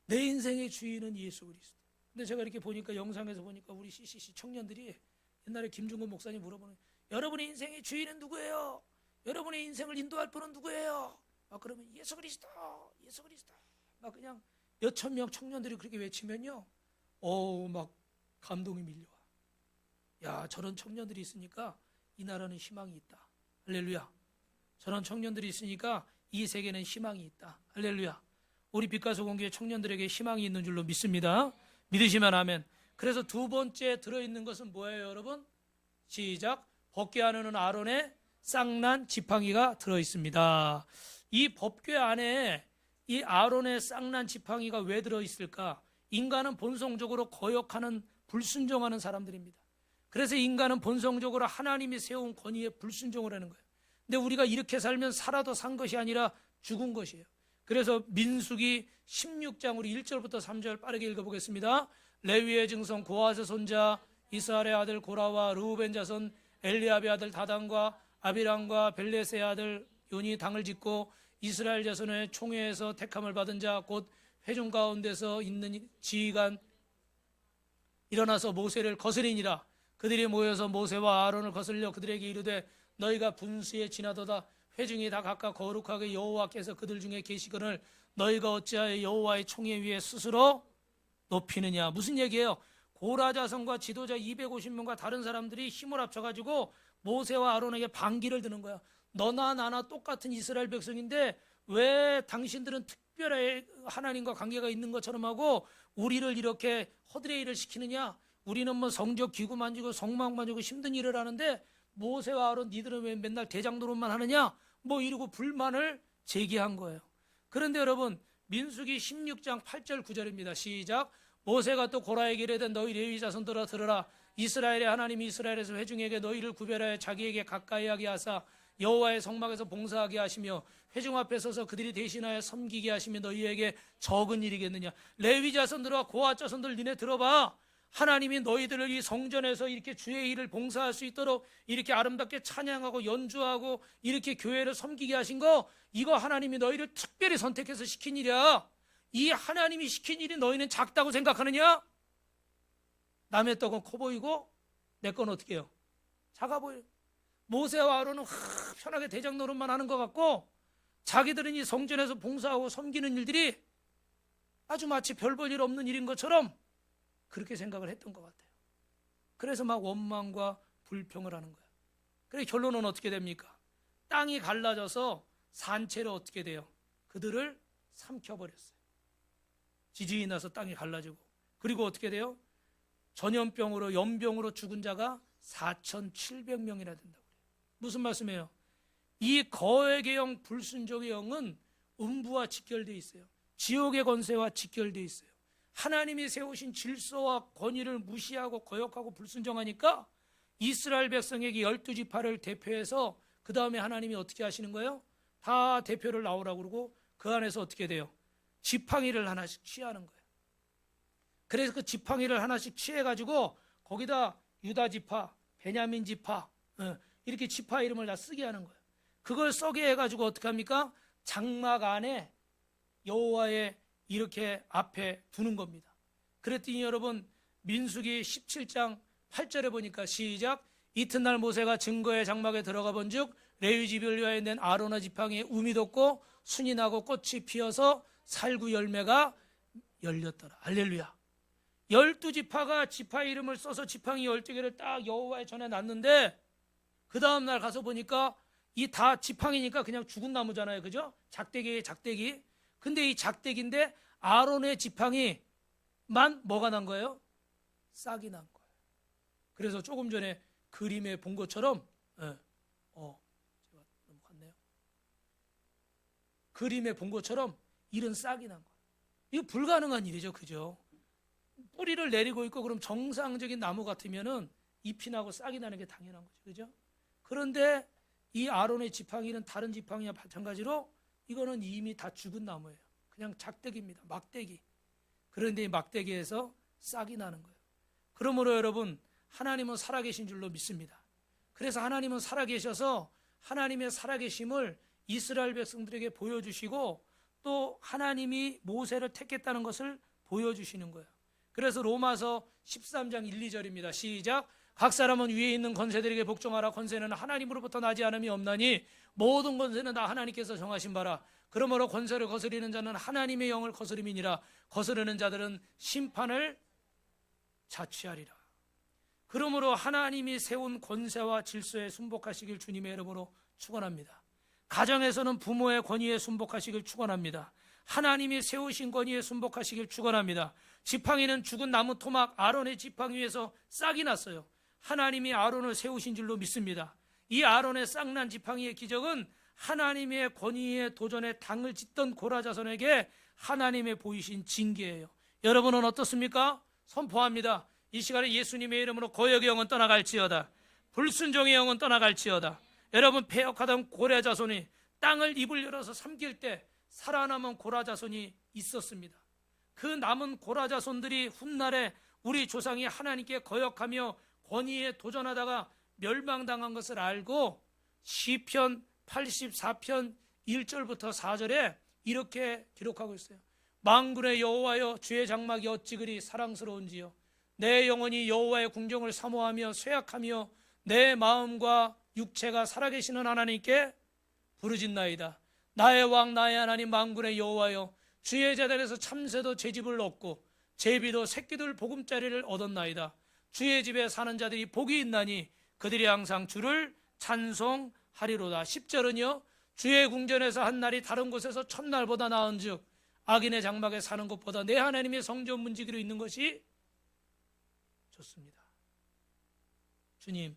내 인생의 주인은 예수 그리스도. 근데 제가 이렇게 보니까, 영상에서 보니까 우리 CCC 청년들이 옛날에 김중근 목사님 물어보는, 여러분의 인생의 주인은 누구예요? 여러분의 인생을 인도할 분은 누구예요? 막 그러면 예수 그리스도, 예수 그리스도. 막 그냥 몇천 명 청년들이 그렇게 외치면요, 막 감동이 밀려와. 야, 저런 청년들이 있으니까 이 나라는 희망이 있다. 할렐루야. 저런 청년들이 있으니까 이 세계는 희망이 있다. 할렐루야. 우리 빛가서 공교회 청년들에게 희망이 있는 줄로 믿습니다. 믿으시면 아멘. 그래서 두 번째 들어있는 것은 뭐예요, 여러분? 시작. 법궤 안에는 아론의 쌍난 지팡이가 들어있습니다. 이 법궤 안에 이 아론의 쌍난 지팡이가 왜 들어있을까? 인간은 본성적으로 거역하는, 불순종하는 사람들입니다. 그래서 인간은 본성적으로 하나님이 세운 권위에 불순종을 하는 거예요. 근데 우리가 이렇게 살면 살아도 산 것이 아니라 죽은 것이에요. 그래서 민수기 16장 우리 1절부터 3절 빠르게 읽어보겠습니다. 레위의 증손 고핫의 손자 이스라엘의 아들 고라와 르우벤 자손 엘리압의 아들 다단과 아비람과 벨레스의 아들 요니 당을 짓고 이스라엘 자손의 총회에서 택함을 받은 자 곧 회중 가운데서 있는 지휘관 일어나서 모세를 거스리니라. 그들이 모여서 모세와 아론을 거슬려 그들에게 이르되 너희가 분수에 지나도다. 회중이 다 각각 거룩하게 여호와께서 그들 중에 계시거늘 너희가 어찌하여 여호와의 총회 위에 스스로 높이느냐. 무슨 얘기예요? 고라 자손과 지도자 250명과 다른 사람들이 힘을 합쳐가지고 모세와 아론에게 반기를 드는 거야. 너나 나나 똑같은 이스라엘 백성인데 왜 당신들은 특별히 하나님과 관계가 있는 것처럼 하고 우리를 이렇게 허드레일을 시키느냐. 우리는 뭐 성적 기구 만지고 성막 만지고 힘든 일을 하는데 모세와 아론 니들은 왜 맨날 대장 노릇만 하느냐. 뭐 이러고 불만을 제기한 거예요. 그런데 여러분 민수기 16장 8절 9절입니다. 시작. 모세가 또 고라에게 이르되 너희 레위 자손들아 들으라. 이스라엘의 하나님 이스라엘에서 회중에게 너희를 구별하여 자기에게 가까이 하게 하사 여호와의 성막에서 봉사하게 하시며 회중 앞에 서서 그들이 대신하여 섬기게 하시며 너희에게 적은 일이겠느냐. 레위 자손들과 고핫 자손들 니네 들어봐. 하나님이 너희들을 이 성전에서 이렇게 주의 일을 봉사할 수 있도록 이렇게 아름답게 찬양하고 연주하고 이렇게 교회를 섬기게 하신 거, 이거 하나님이 너희를 특별히 선택해서 시킨 일이야. 이 하나님이 시킨 일이 너희는 작다고 생각하느냐? 남의 떡은 커 보이고 내 건 어떻게 해요? 작아 보여요. 모세와 아론은 편하게 대장 노릇만 하는 것 같고 자기들은 이 성전에서 봉사하고 섬기는 일들이 아주 마치 별 볼 일 없는 일인 것처럼 그렇게 생각을 했던 것 같아요. 그래서 막 원망과 불평을 하는 거예요. 그래서 결론은 어떻게 됩니까? 땅이 갈라져서 산채로 어떻게 돼요? 그들을 삼켜버렸어요. 지진이 나서 땅이 갈라지고, 그리고 어떻게 돼요? 전염병으로 연병으로 죽은 자가 4,700명이나 된다고 그래요. 무슨 말씀이에요? 이 거액의 영, 불순종의 영은 음부와 직결되어 있어요. 지옥의 권세와 직결되어 있어요. 하나님이 세우신 질서와 권위를 무시하고 거역하고 불순종하니까 이스라엘 백성에게 12지파를 대표해서 그 다음에 하나님이 어떻게 하시는 거예요? 다 대표를 나오라고 그러고 그 안에서 어떻게 돼요? 지팡이를 하나씩 취하는 거예요. 그래서 그 지팡이를 하나씩 취해가지고 거기다 유다 지파, 베냐민 지파 이렇게 지파 이름을 다 쓰게 하는 거예요. 그걸 써게 해가지고 어떻게 합니까? 장막 안에 여호와의 이렇게 앞에 두는 겁니다. 그랬더니 여러분 민수기 17장 8절에 보니까 시작. 이튿날 모세가 증거의 장막에 들어가 본즉 레위 집을 위하여 낸 아론의 지팡이에 움이 돋고 순이 나고 꽃이 피어서 살구 열매가 열렸더라. 할렐루야. 12지파가 지파 이름을 써서 지팡이 12개를 딱 여호와의 전에 놨는데 그 다음날 가서 보니까 이 다 지팡이니까 그냥 죽은 나무잖아요. 그죠? 작대기에 작대기. 근데 이 작대기인데 아론의 지팡이만 뭐가 난 거예요? 싹이 난 거예요. 그래서 조금 전에 그림에 본 것처럼 제가 넘어갔네요. 그림에 본 것처럼 이런 싹이 난 거예요. 이거 불가능한 일이죠. 그죠? 뿌리를 내리고 있고 그럼 정상적인 나무 같으면은 잎이 나고 싹이 나는 게 당연한 거죠. 그죠? 그런데 이 아론의 지팡이는 다른 지팡이와 마찬가지로 이거는 이미 다 죽은 나무예요. 그냥 작대기입니다. 막대기. 그런데 이 막대기에서 싹이 나는 거예요. 그러므로 여러분 하나님은 살아계신 줄로 믿습니다. 그래서 하나님은 살아계셔서 하나님의 살아계심을 이스라엘 백성들에게 보여주시고 또 하나님이 모세를 택했다는 것을 보여주시는 거예요. 그래서 로마서 13장 1, 2절입니다. 시작. 각 사람은 위에 있는 권세들에게 복종하라. 권세는 하나님으로부터 나지 않음이 없나니 모든 권세는 다 하나님께서 정하신 바라. 그러므로 권세를 거스리는 자는 하나님의 영을 거스림이니라. 거스르는 자들은 심판을 자취하리라. 그러므로 하나님이 세운 권세와 질서에 순복하시길 주님의 이름으로 축원합니다. 가정에서는 부모의 권위에 순복하시길 축원합니다. 하나님이 세우신 권위에 순복하시길 축원합니다. 지팡이는 죽은 나무 토막 아론의 지팡이 위에서 싹이 났어요. 하나님이 아론을 세우신 줄로 믿습니다. 이 아론의 싹난 지팡이의 기적은 하나님의 권위에 도전에 당을 짓던 고라 자손에게 하나님의 보이신 징계예요. 여러분은 어떻습니까? 선포합니다. 이 시간에 예수님의 이름으로 거역의 영은 떠나갈지어다. 불순종의 영은 떠나갈지어다. 여러분 패역하던 고라 자손이 땅을 입을 열어서 삼킬 때 살아남은 고라 자손이 있었습니다. 그 남은 고라 자손들이 훗날에 우리 조상이 하나님께 거역하며 권위에 도전하다가 멸망당한 것을 알고 시편 84편 1절부터 4절에 이렇게 기록하고 있어요. 만군의 여호와여, 주의 장막이 어찌 그리 사랑스러운지요. 내 영혼이 여호와의 궁정을 사모하며 쇠약하며 내 마음과 육체가 살아계시는 하나님께 부르짖나이다. 나의 왕 나의 하나님 만군의 여호와여, 주의 제단에서 참새도 제 집을 얻고 제비도 새끼들 보금자리를 얻었나이다. 주의 집에 사는 자들이 복이 있나니 그들이 항상 주를 찬송하리로다. 10절은요, 주의 궁전에서 한 날이 다른 곳에서 첫날보다 나은즉 악인의 장막에 사는 것보다 내 하나님의 성전 문지기로 있는 것이 좋습니다. 주님,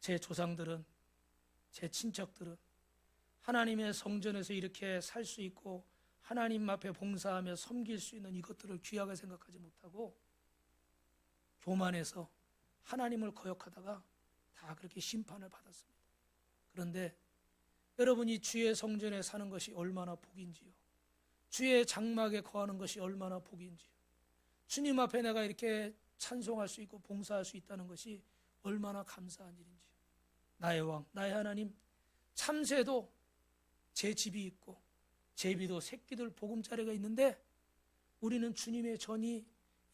제 조상들은, 제 친척들은 하나님의 성전에서 이렇게 살 수 있고 하나님 앞에 봉사하며 섬길 수 있는 이것들을 귀하게 생각하지 못하고 교만해서 하나님을 거역하다가 다 그렇게 심판을 받았습니다. 그런데 여러분이 주의 성전에 사는 것이 얼마나 복인지요. 주의 장막에 거하는 것이 얼마나 복인지요. 주님 앞에 내가 이렇게 찬송할 수 있고 봉사할 수 있다는 것이 얼마나 감사한 일인지요. 나의 왕, 나의 하나님, 참새도 제 집이 있고 제비도 새끼들 보금자리가 있는데 우리는 주님의 전이,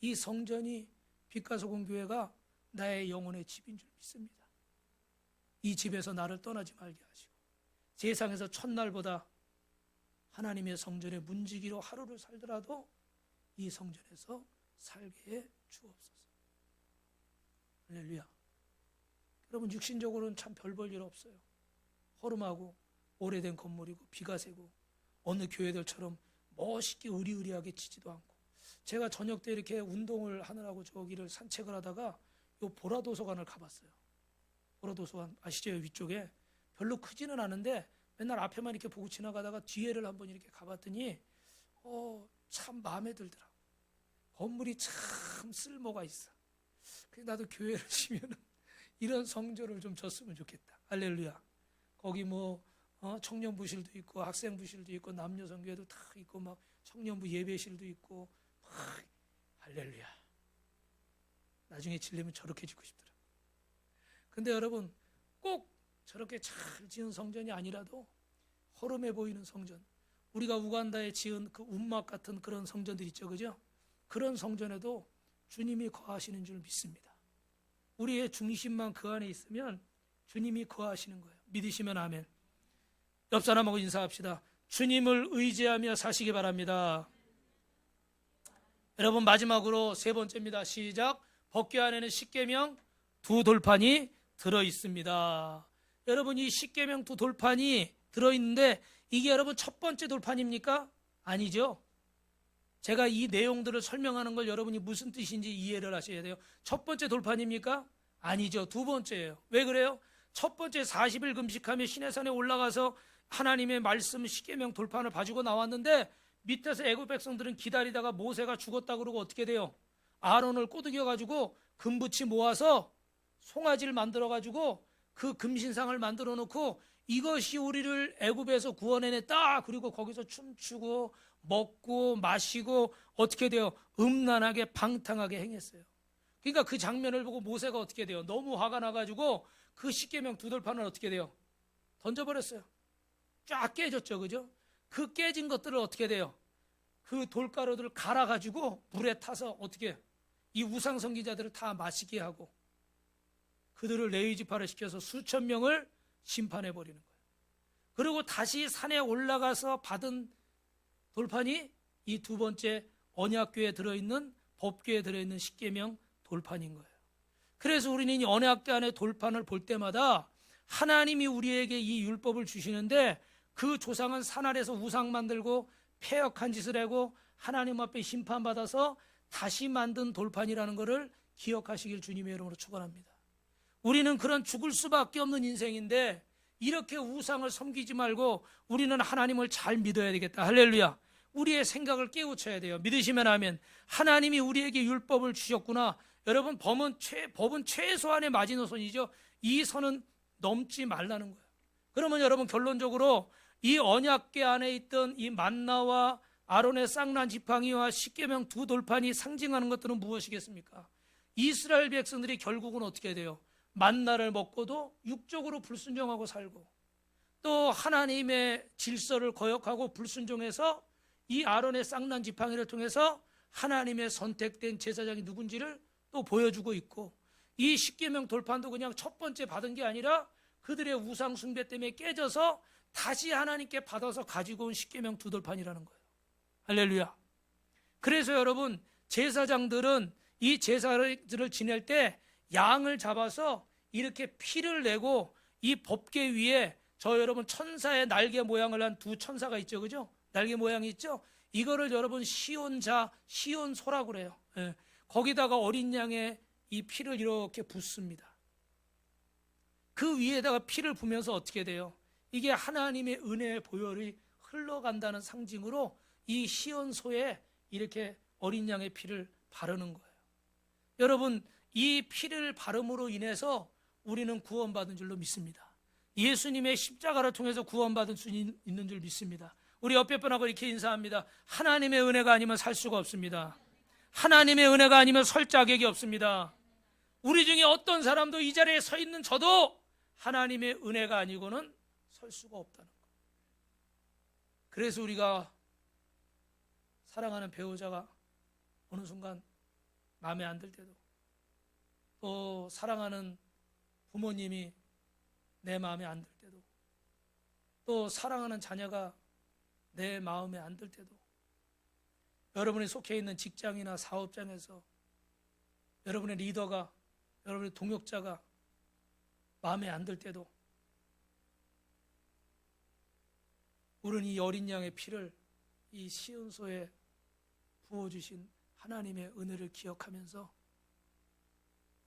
이 성전이 빛가소금 교회가 나의 영혼의 집인 줄 믿습니다. 이 집에서 나를 떠나지 말게 하시고 세상에서 첫날보다 하나님의 성전의 문지기로 하루를 살더라도 이 성전에서 살게 해 주옵소서. 할렐루야. 여러분, 육신적으로는 참 별 볼 일 없어요. 허름하고 오래된 건물이고 비가 새고 어느 교회들처럼 멋있게 의리의리하게 치지도 않고, 제가 저녁 때 이렇게 운동을 하느라고 저기를 산책을 하다가 요 보라도서관을 가봤어요. 보라도서관 아시죠? 위쪽에 별로 크지는 않은데 맨날 앞에만 이렇게 보고 지나가다가 뒤에를 한번 이렇게 가봤더니 참 마음에 들더라고. 건물이 참 쓸모가 있어. 그래서 나도 교회를 지면은 이런 성전을 좀 줬으면 좋겠다. 할렐루야. 거기 청년부실도 있고 학생부실도 있고 남녀성교회도 다 있고 막 청년부 예배실도 있고 할렐루야. 나중에 지려면 저렇게 짓고 싶더라. 근데 여러분, 꼭 저렇게 잘 지은 성전이 아니라도 허름해 보이는 성전, 우리가 우간다에 지은 그 운막 같은 그런 성전들 있죠, 그죠? 그런 성전에도 주님이 거하시는 줄 믿습니다. 우리의 중심만 그 안에 있으면 주님이 거하시는 거예요. 믿으시면 아멘. 옆 사람하고 인사합시다. 주님을 의지하며 사시기 바랍니다. 여러분, 마지막으로 세 번째입니다. 시작. 법궤 안에는 십계명 두 돌판이 들어 있습니다. 여러분, 이 십계명 두 돌판이 들어 있는데 이게 여러분 첫 번째 돌판입니까? 아니죠. 제가 이 내용들을 설명하는 걸 여러분이 무슨 뜻인지 이해를 하셔야 돼요. 첫 번째 돌판입니까? 아니죠. 두 번째예요. 왜 그래요? 첫 번째 40일 금식하며 시내산에 올라가서 하나님의 말씀 십계명 돌판을 봐주고 나왔는데 밑에서 애굽 백성들은 기다리다가 모세가 죽었다 그러고 어떻게 돼요? 아론을 꼬드겨 가지고 금붙이 모아서 송아지를 만들어 가지고 그 금신상을 만들어 놓고 이것이 우리를 애굽에서 구원해냈다. 그리고 거기서 춤추고 먹고 마시고 어떻게 돼요? 음란하게 방탕하게 행했어요. 그러니까 그 장면을 보고 모세가 어떻게 돼요? 너무 화가 나가지고 그 십계명 두 돌판을 어떻게 돼요? 던져버렸어요. 쫙 깨졌죠, 그죠? 그 깨진 것들을 어떻게 돼요? 그 돌가루들을 갈아가지고 물에 타서 어떻게 이 우상 선기자들을 다 마시게 하고 그들을 레위지파를 시켜서 수천 명을 심판해 버리는 거예요. 그리고 다시 산에 올라가서 받은 돌판이 이 두 번째 언약궤에 들어있는 법궤에 들어있는 십계명 돌판인 거예요. 그래서 우리는 이 언약궤 안에 돌판을 볼 때마다 하나님이 우리에게 이 율법을 주시는데 그 조상은 산 아래서 우상 만들고 패역한 짓을 하고 하나님 앞에 심판받아서 다시 만든 돌판이라는 것을 기억하시길 주님의 이름으로 축원합니다. 우리는 그런 죽을 수밖에 없는 인생인데 이렇게 우상을 섬기지 말고 우리는 하나님을 잘 믿어야 되겠다. 할렐루야. 우리의 생각을 깨우쳐야 돼요. 믿으시면 아멘. 하나님이 우리에게 율법을 주셨구나. 여러분, 법은 최소한의 마지노선이죠. 이 선은 넘지 말라는 거예요. 그러면 여러분, 결론적으로 이 언약궤 안에 있던 이 만나와 아론의 쌍난 지팡이와 십계명 두 돌판이 상징하는 것들은 무엇이겠습니까? 이스라엘 백성들이 결국은 어떻게 돼요? 만나를 먹고도 육적으로 불순종하고 살고, 또 하나님의 질서를 거역하고 불순종해서 이 아론의 쌍난 지팡이를 통해서 하나님의 선택된 제사장이 누군지를 또 보여주고 있고, 이 십계명 돌판도 그냥 첫 번째 받은 게 아니라 그들의 우상 숭배 때문에 깨져서 다시 하나님께 받아서 가지고 온 십계명 두 돌판이라는 거예요. 할렐루야. 그래서 여러분, 제사장들은 이 제사를 지낼 때 양을 잡아서 이렇게 피를 내고 이 법궤 위에 저 여러분 천사의 날개 모양을 한 두 천사가 있죠, 그죠? 날개 모양이 있죠? 이거를 여러분 시온자, 시온소라고 그래요. 예. 거기다가 어린 양의 이 피를 이렇게 붓습니다. 그 위에다가 피를 부면서 어떻게 돼요? 이게 하나님의 은혜의 보혈이 흘러간다는 상징으로 이 시온소에 이렇게 어린 양의 피를 바르는 거예요. 여러분, 이 피를 바름으로 인해서 우리는 구원받은 줄로 믿습니다. 예수님의 십자가를 통해서 구원받을 수 있는 줄 믿습니다. 우리 옆에 분하고 이렇게 인사합니다. 하나님의 은혜가 아니면 살 수가 없습니다. 하나님의 은혜가 아니면 설 자격이 없습니다. 우리 중에 어떤 사람도 이 자리에 서 있는 저도 하나님의 은혜가 아니고는 설 수가 없다는 거예요. 그래서 우리가 사랑하는 배우자가 어느 순간 마음에 안 들 때도, 또 사랑하는 부모님이 내 마음에 안 들 때도, 또 사랑하는 자녀가 내 마음에 안 들 때도, 여러분이 속해 있는 직장이나 사업장에서 여러분의 리더가, 여러분의 동역자가 마음에 안 들 때도 우리는 이 어린 양의 피를 이 시온소에 부어주신 하나님의 은혜를 기억하면서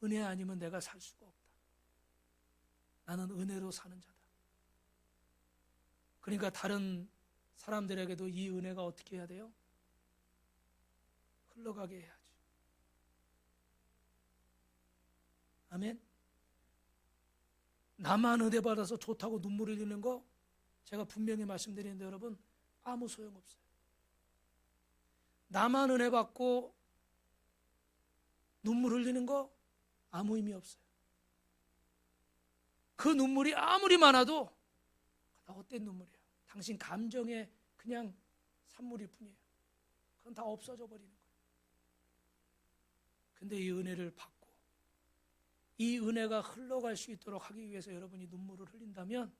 은혜 아니면 내가 살 수가 없다. 나는 은혜로 사는 자다. 그러니까 다른 사람들에게도 이 은혜가 어떻게 해야 돼요? 흘러가게 해야지. 아멘. 나만 은혜 받아서 좋다고 눈물 흘리는 거 제가 분명히 말씀드리는데 여러분, 아무 소용없어요. 나만 은혜 받고 눈물 흘리는 거 아무 의미 없어요. 그 눈물이 아무리 많아도 다 헛된 눈물이에요. 당신 감정의 그냥 산물일 뿐이에요. 그건 다 없어져 버리는 거예요. 근데 이 은혜를 받고 이 은혜가 흘러갈 수 있도록 하기 위해서 여러분이 눈물을 흘린다면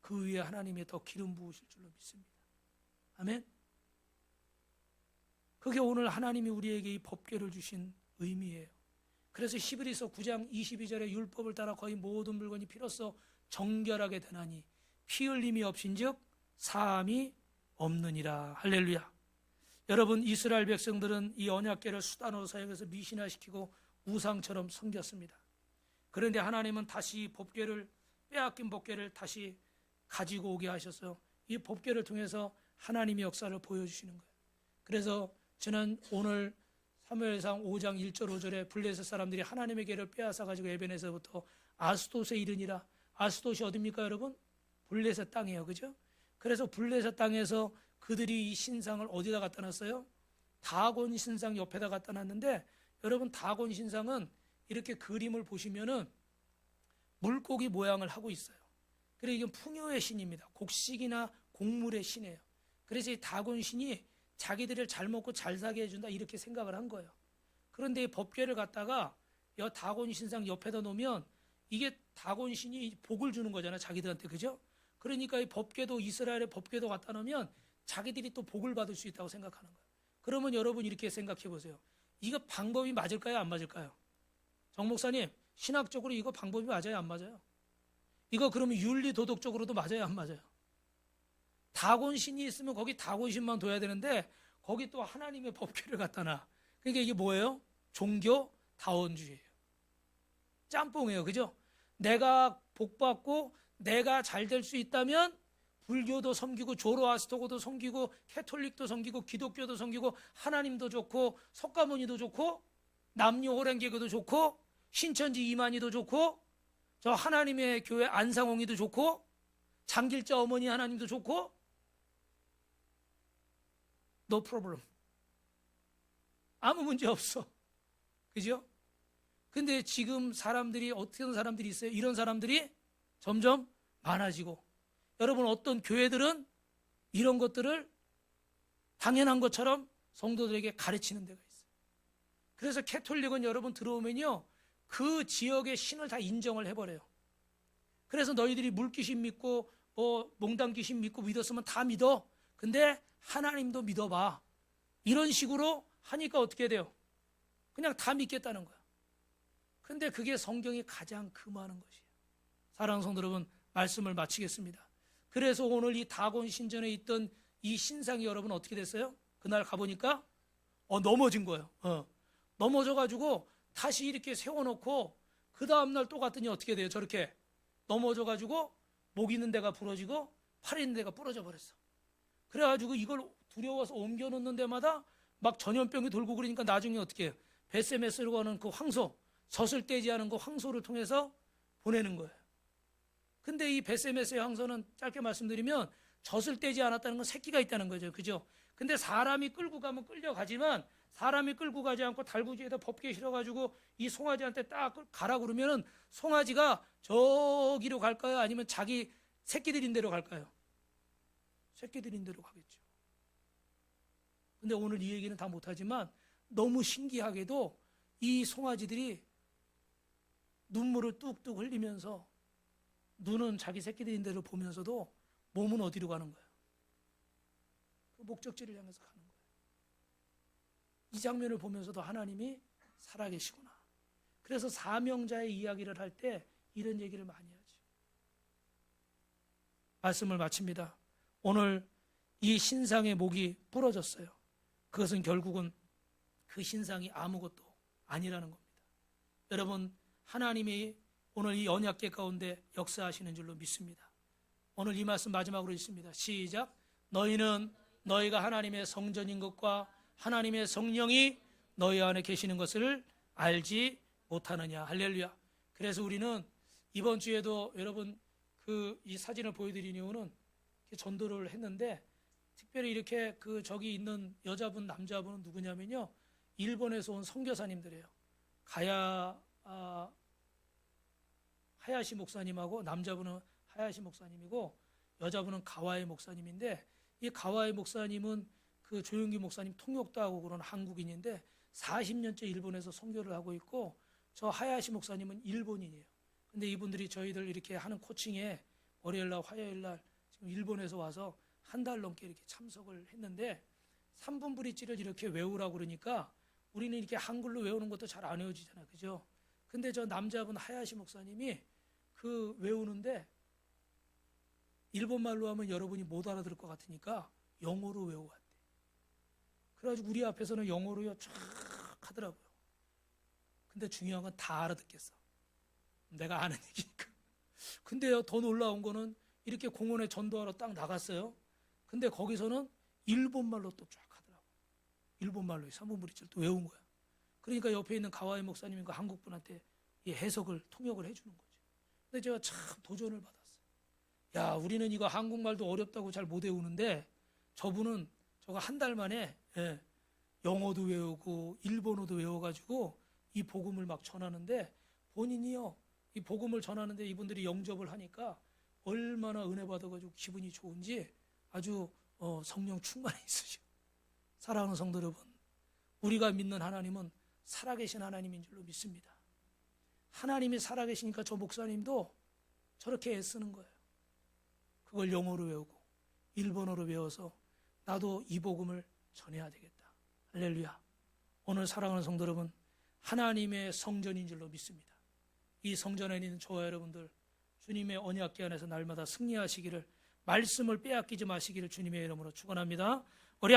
그 위에 하나님이 더 기름 부으실 줄로 믿습니다. 아멘. 그게 오늘 하나님이 우리에게 이 법궤를 주신 의미예요. 그래서 히브리서 9장 22절에 율법을 따라 거의 모든 물건이 피로써 정결하게 되나니 피 흘림이 없인즉 사함이 없느니라. 할렐루야. 여러분, 이스라엘 백성들은 이 언약궤를 수단으로 사용해서 미신화시키고 우상처럼 섬겼습니다. 그런데 하나님은 다시 법궤를, 빼앗긴 법궤를 다시 가지고 오게 하셔서 이 법궤를 통해서 하나님의 역사를 보여주시는 거예요. 그래서 오늘 사무엘상 5장 1절 5절에 블레셋 사람들이 하나님의 궤를 빼앗아 가지고 에벤에서부터 아스돗에 이르니라. 아스돗이 어딥니까 여러분? 블레셋 땅이에요, 그죠? 그래서 블레셋 땅에서 그들이 이 신상을 어디다 갖다 놨어요? 다곤 신상 옆에다 갖다 놨는데, 여러분 다곤 신상은 이렇게 그림을 보시면은 물고기 모양을 하고 있어요. 그래서 이건 풍요의 신입니다. 곡식이나 곡물의 신이에요. 그래서 이 다곤 신이 자기들을 잘 먹고 잘 사게 해준다 이렇게 생각을 한 거예요. 그런데 이 법궤를 갖다가 이 다곤 신상 옆에다 놓으면 이게 다곤 신이 복을 주는 거잖아요, 자기들한테, 그죠? 그러니까 이 법궤도, 이스라엘의 법궤도 갖다 놓으면 자기들이 또 복을 받을 수 있다고 생각하는 거예요. 그러면 여러분 이렇게 생각해 보세요. 이거 방법이 맞을까요, 안 맞을까요? 정 목사님, 신학적으로 이거 방법이 맞아요, 안 맞아요? 이거 그러면 윤리 도덕적으로도 맞아요, 안 맞아요? 다곤신이 있으면 거기 다곤신만 둬야 되는데 거기 또 하나님의 법궤를 갖다 놔. 그러니까 이게 뭐예요? 종교 다원주의예요. 짬뽕이에요, 그죠? 내가 복받고 내가 잘 될 수 있다면 불교도 섬기고 조로아스터고도 섬기고 캐톨릭도 섬기고 기독교도 섬기고 하나님도 좋고 석가모니도 좋고 남녀 호랭개교도 좋고 신천지 이만희도 좋고 저 하나님의 교회 안상홍이도 좋고 장길자 어머니 하나님도 좋고 no problem. 아무 문제 없어. 그죠? 근데 지금 사람들이 어떤 사람들이 있어요? 이런 사람들이 점점 많아지고, 여러분 어떤 교회들은 이런 것들을 당연한 것처럼 성도들에게 가르치는 데가 있어요. 그래서 캐톨릭은 여러분 들어오면요, 그 지역의 신을 다 인정을 해버려요. 그래서 너희들이 물귀신 믿고 몽당 귀신 믿고 믿었으면 다 믿어. 근데 하나님도 믿어봐. 이런 식으로 하니까 어떻게 돼요? 그냥 다 믿겠다는 거야. 근데 그게 성경이 가장 금하는 것이에요. 사랑하는 성도 여러분, 말씀을 마치겠습니다. 그래서 오늘 이 다곤 신전에 있던 이 신상이 여러분 어떻게 됐어요? 그날 가보니까 넘어진 거예요. 넘어져가지고 다시 이렇게 세워놓고 그 다음날 또 갔더니 어떻게 돼요? 저렇게 넘어져가지고 목 있는 데가 부러지고 팔 있는 데가 부러져 버렸어. 그래가지고 이걸 두려워서 옮겨놓는 데마다 막 전염병이 돌고 그러니까 나중에 어떻게 해요? 베세메스라고 하는 그 황소, 젖을 떼지 않은 그 황소를 통해서 보내는 거예요. 근데 이 베세메스의 황소는 짧게 말씀드리면 젖을 떼지 않았다는 건 새끼가 있다는 거죠. 그죠? 근데 사람이 끌고 가면 끌려가지만 사람이 끌고 가지 않고 달구지에다 법게 실어가지고 이 송아지한테 딱 가라 그러면은 송아지가 저기로 갈까요? 아니면 자기 새끼들인 데로 갈까요? 새끼들인 데로 가겠죠. 근데 오늘 이 얘기는 다 못하지만 너무 신기하게도 이 송아지들이 눈물을 뚝뚝 흘리면서 눈은 자기 새끼들인 데로 보면서도 몸은 어디로 가는 거예요? 그 목적지를 향해서 가는 거예요. 이 장면을 보면서도 하나님이 살아계시구나. 그래서 사명자의 이야기를 할 때 이런 얘기를 많이 하죠. 말씀을 마칩니다. 오늘 이 신상의 목이 부러졌어요. 그것은 결국은 그 신상이 아무것도 아니라는 겁니다. 여러분, 하나님이 오늘 이 언약궤 가운데 역사하시는 줄로 믿습니다. 오늘 이 말씀 마지막으로 있습니다. 시작. 너희는 너희가 하나님의 성전인 것과 하나님의 성령이 너희 안에 계시는 것을 알지 못하느냐. 할렐루야. 그래서 우리는 이번 주에도 여러분 이 사진을 보여드린 이유는 전도를 했는데, 특별히 이렇게 저기 있는 여자분 남자분은 누구냐면요, 일본에서 온 선교사님들이에요. 하야시 목사님하고, 남자분은 하야시 목사님이고 여자분은 가와이 목사님인데, 이 가와이 목사님은 그 조용기 목사님 통역도 하고 그런 한국인인데 40년째 일본에서 선교를 하고 있고, 저 하야시 목사님은 일본인이에요. 근데 이분들이 저희들 이렇게 하는 코칭에 월요일날 화요일날 지금 일본에서 와서 한 달 넘게 이렇게 참석을 했는데, 3분 브릿지를 이렇게 외우라고 그러니까 우리는 이렇게 한글로 외우는 것도 잘 안 외워지잖아요. 그죠? 근데 저 남자분 하야시 목사님이 그 외우는데 일본말로 하면 여러분이 못 알아들을 것 같으니까 영어로 외워왔대. 그래가지고 우리 앞에서는 영어로요 쫙 하더라고요. 근데 중요한 건 다 알아듣겠어. 내가 아는 얘기니까. 근데요, 더 놀라운 거는 이렇게 공원에 전도하러 딱 나갔어요. 근데 거기서는 일본말로 또 쫙 하더라고요. 일본말로 3분 브릿지를 또 외운 거야. 그러니까 옆에 있는 가와이 목사님과 한국 분한테 이 해석을 통역을 해주는 거죠. 근데 제가 참 도전을 받았어요. 야, 우리는 이거 한국말도 어렵다고 잘 못 외우는데 저분은 저거 한 달 만에 영어도 외우고 일본어도 외워가지고 이 복음을 막 전하는데, 본인이요 이 복음을 전하는데 이분들이 영접을 하니까 얼마나 은혜 받아가지고 기분이 좋은지 아주 성령 충만해 있으셔. 사랑하는 성도 여러분, 우리가 믿는 하나님은 살아계신 하나님인 줄로 믿습니다. 하나님이 살아계시니까 저 목사님도 저렇게 애쓰는 거예요. 그걸 영어로 외우고 일본어로 외워서 나도 이 복음을 전해야 되겠다. 할렐루야. 오늘 사랑하는 성도 여러분, 하나님의 성전인 줄로 믿습니다. 이 성전에 있는 저와 여러분들 주님의 언약궤 안에서 날마다 승리하시기를, 말씀을 빼앗기지 마시기를 주님의 이름으로 축원합니다. 우리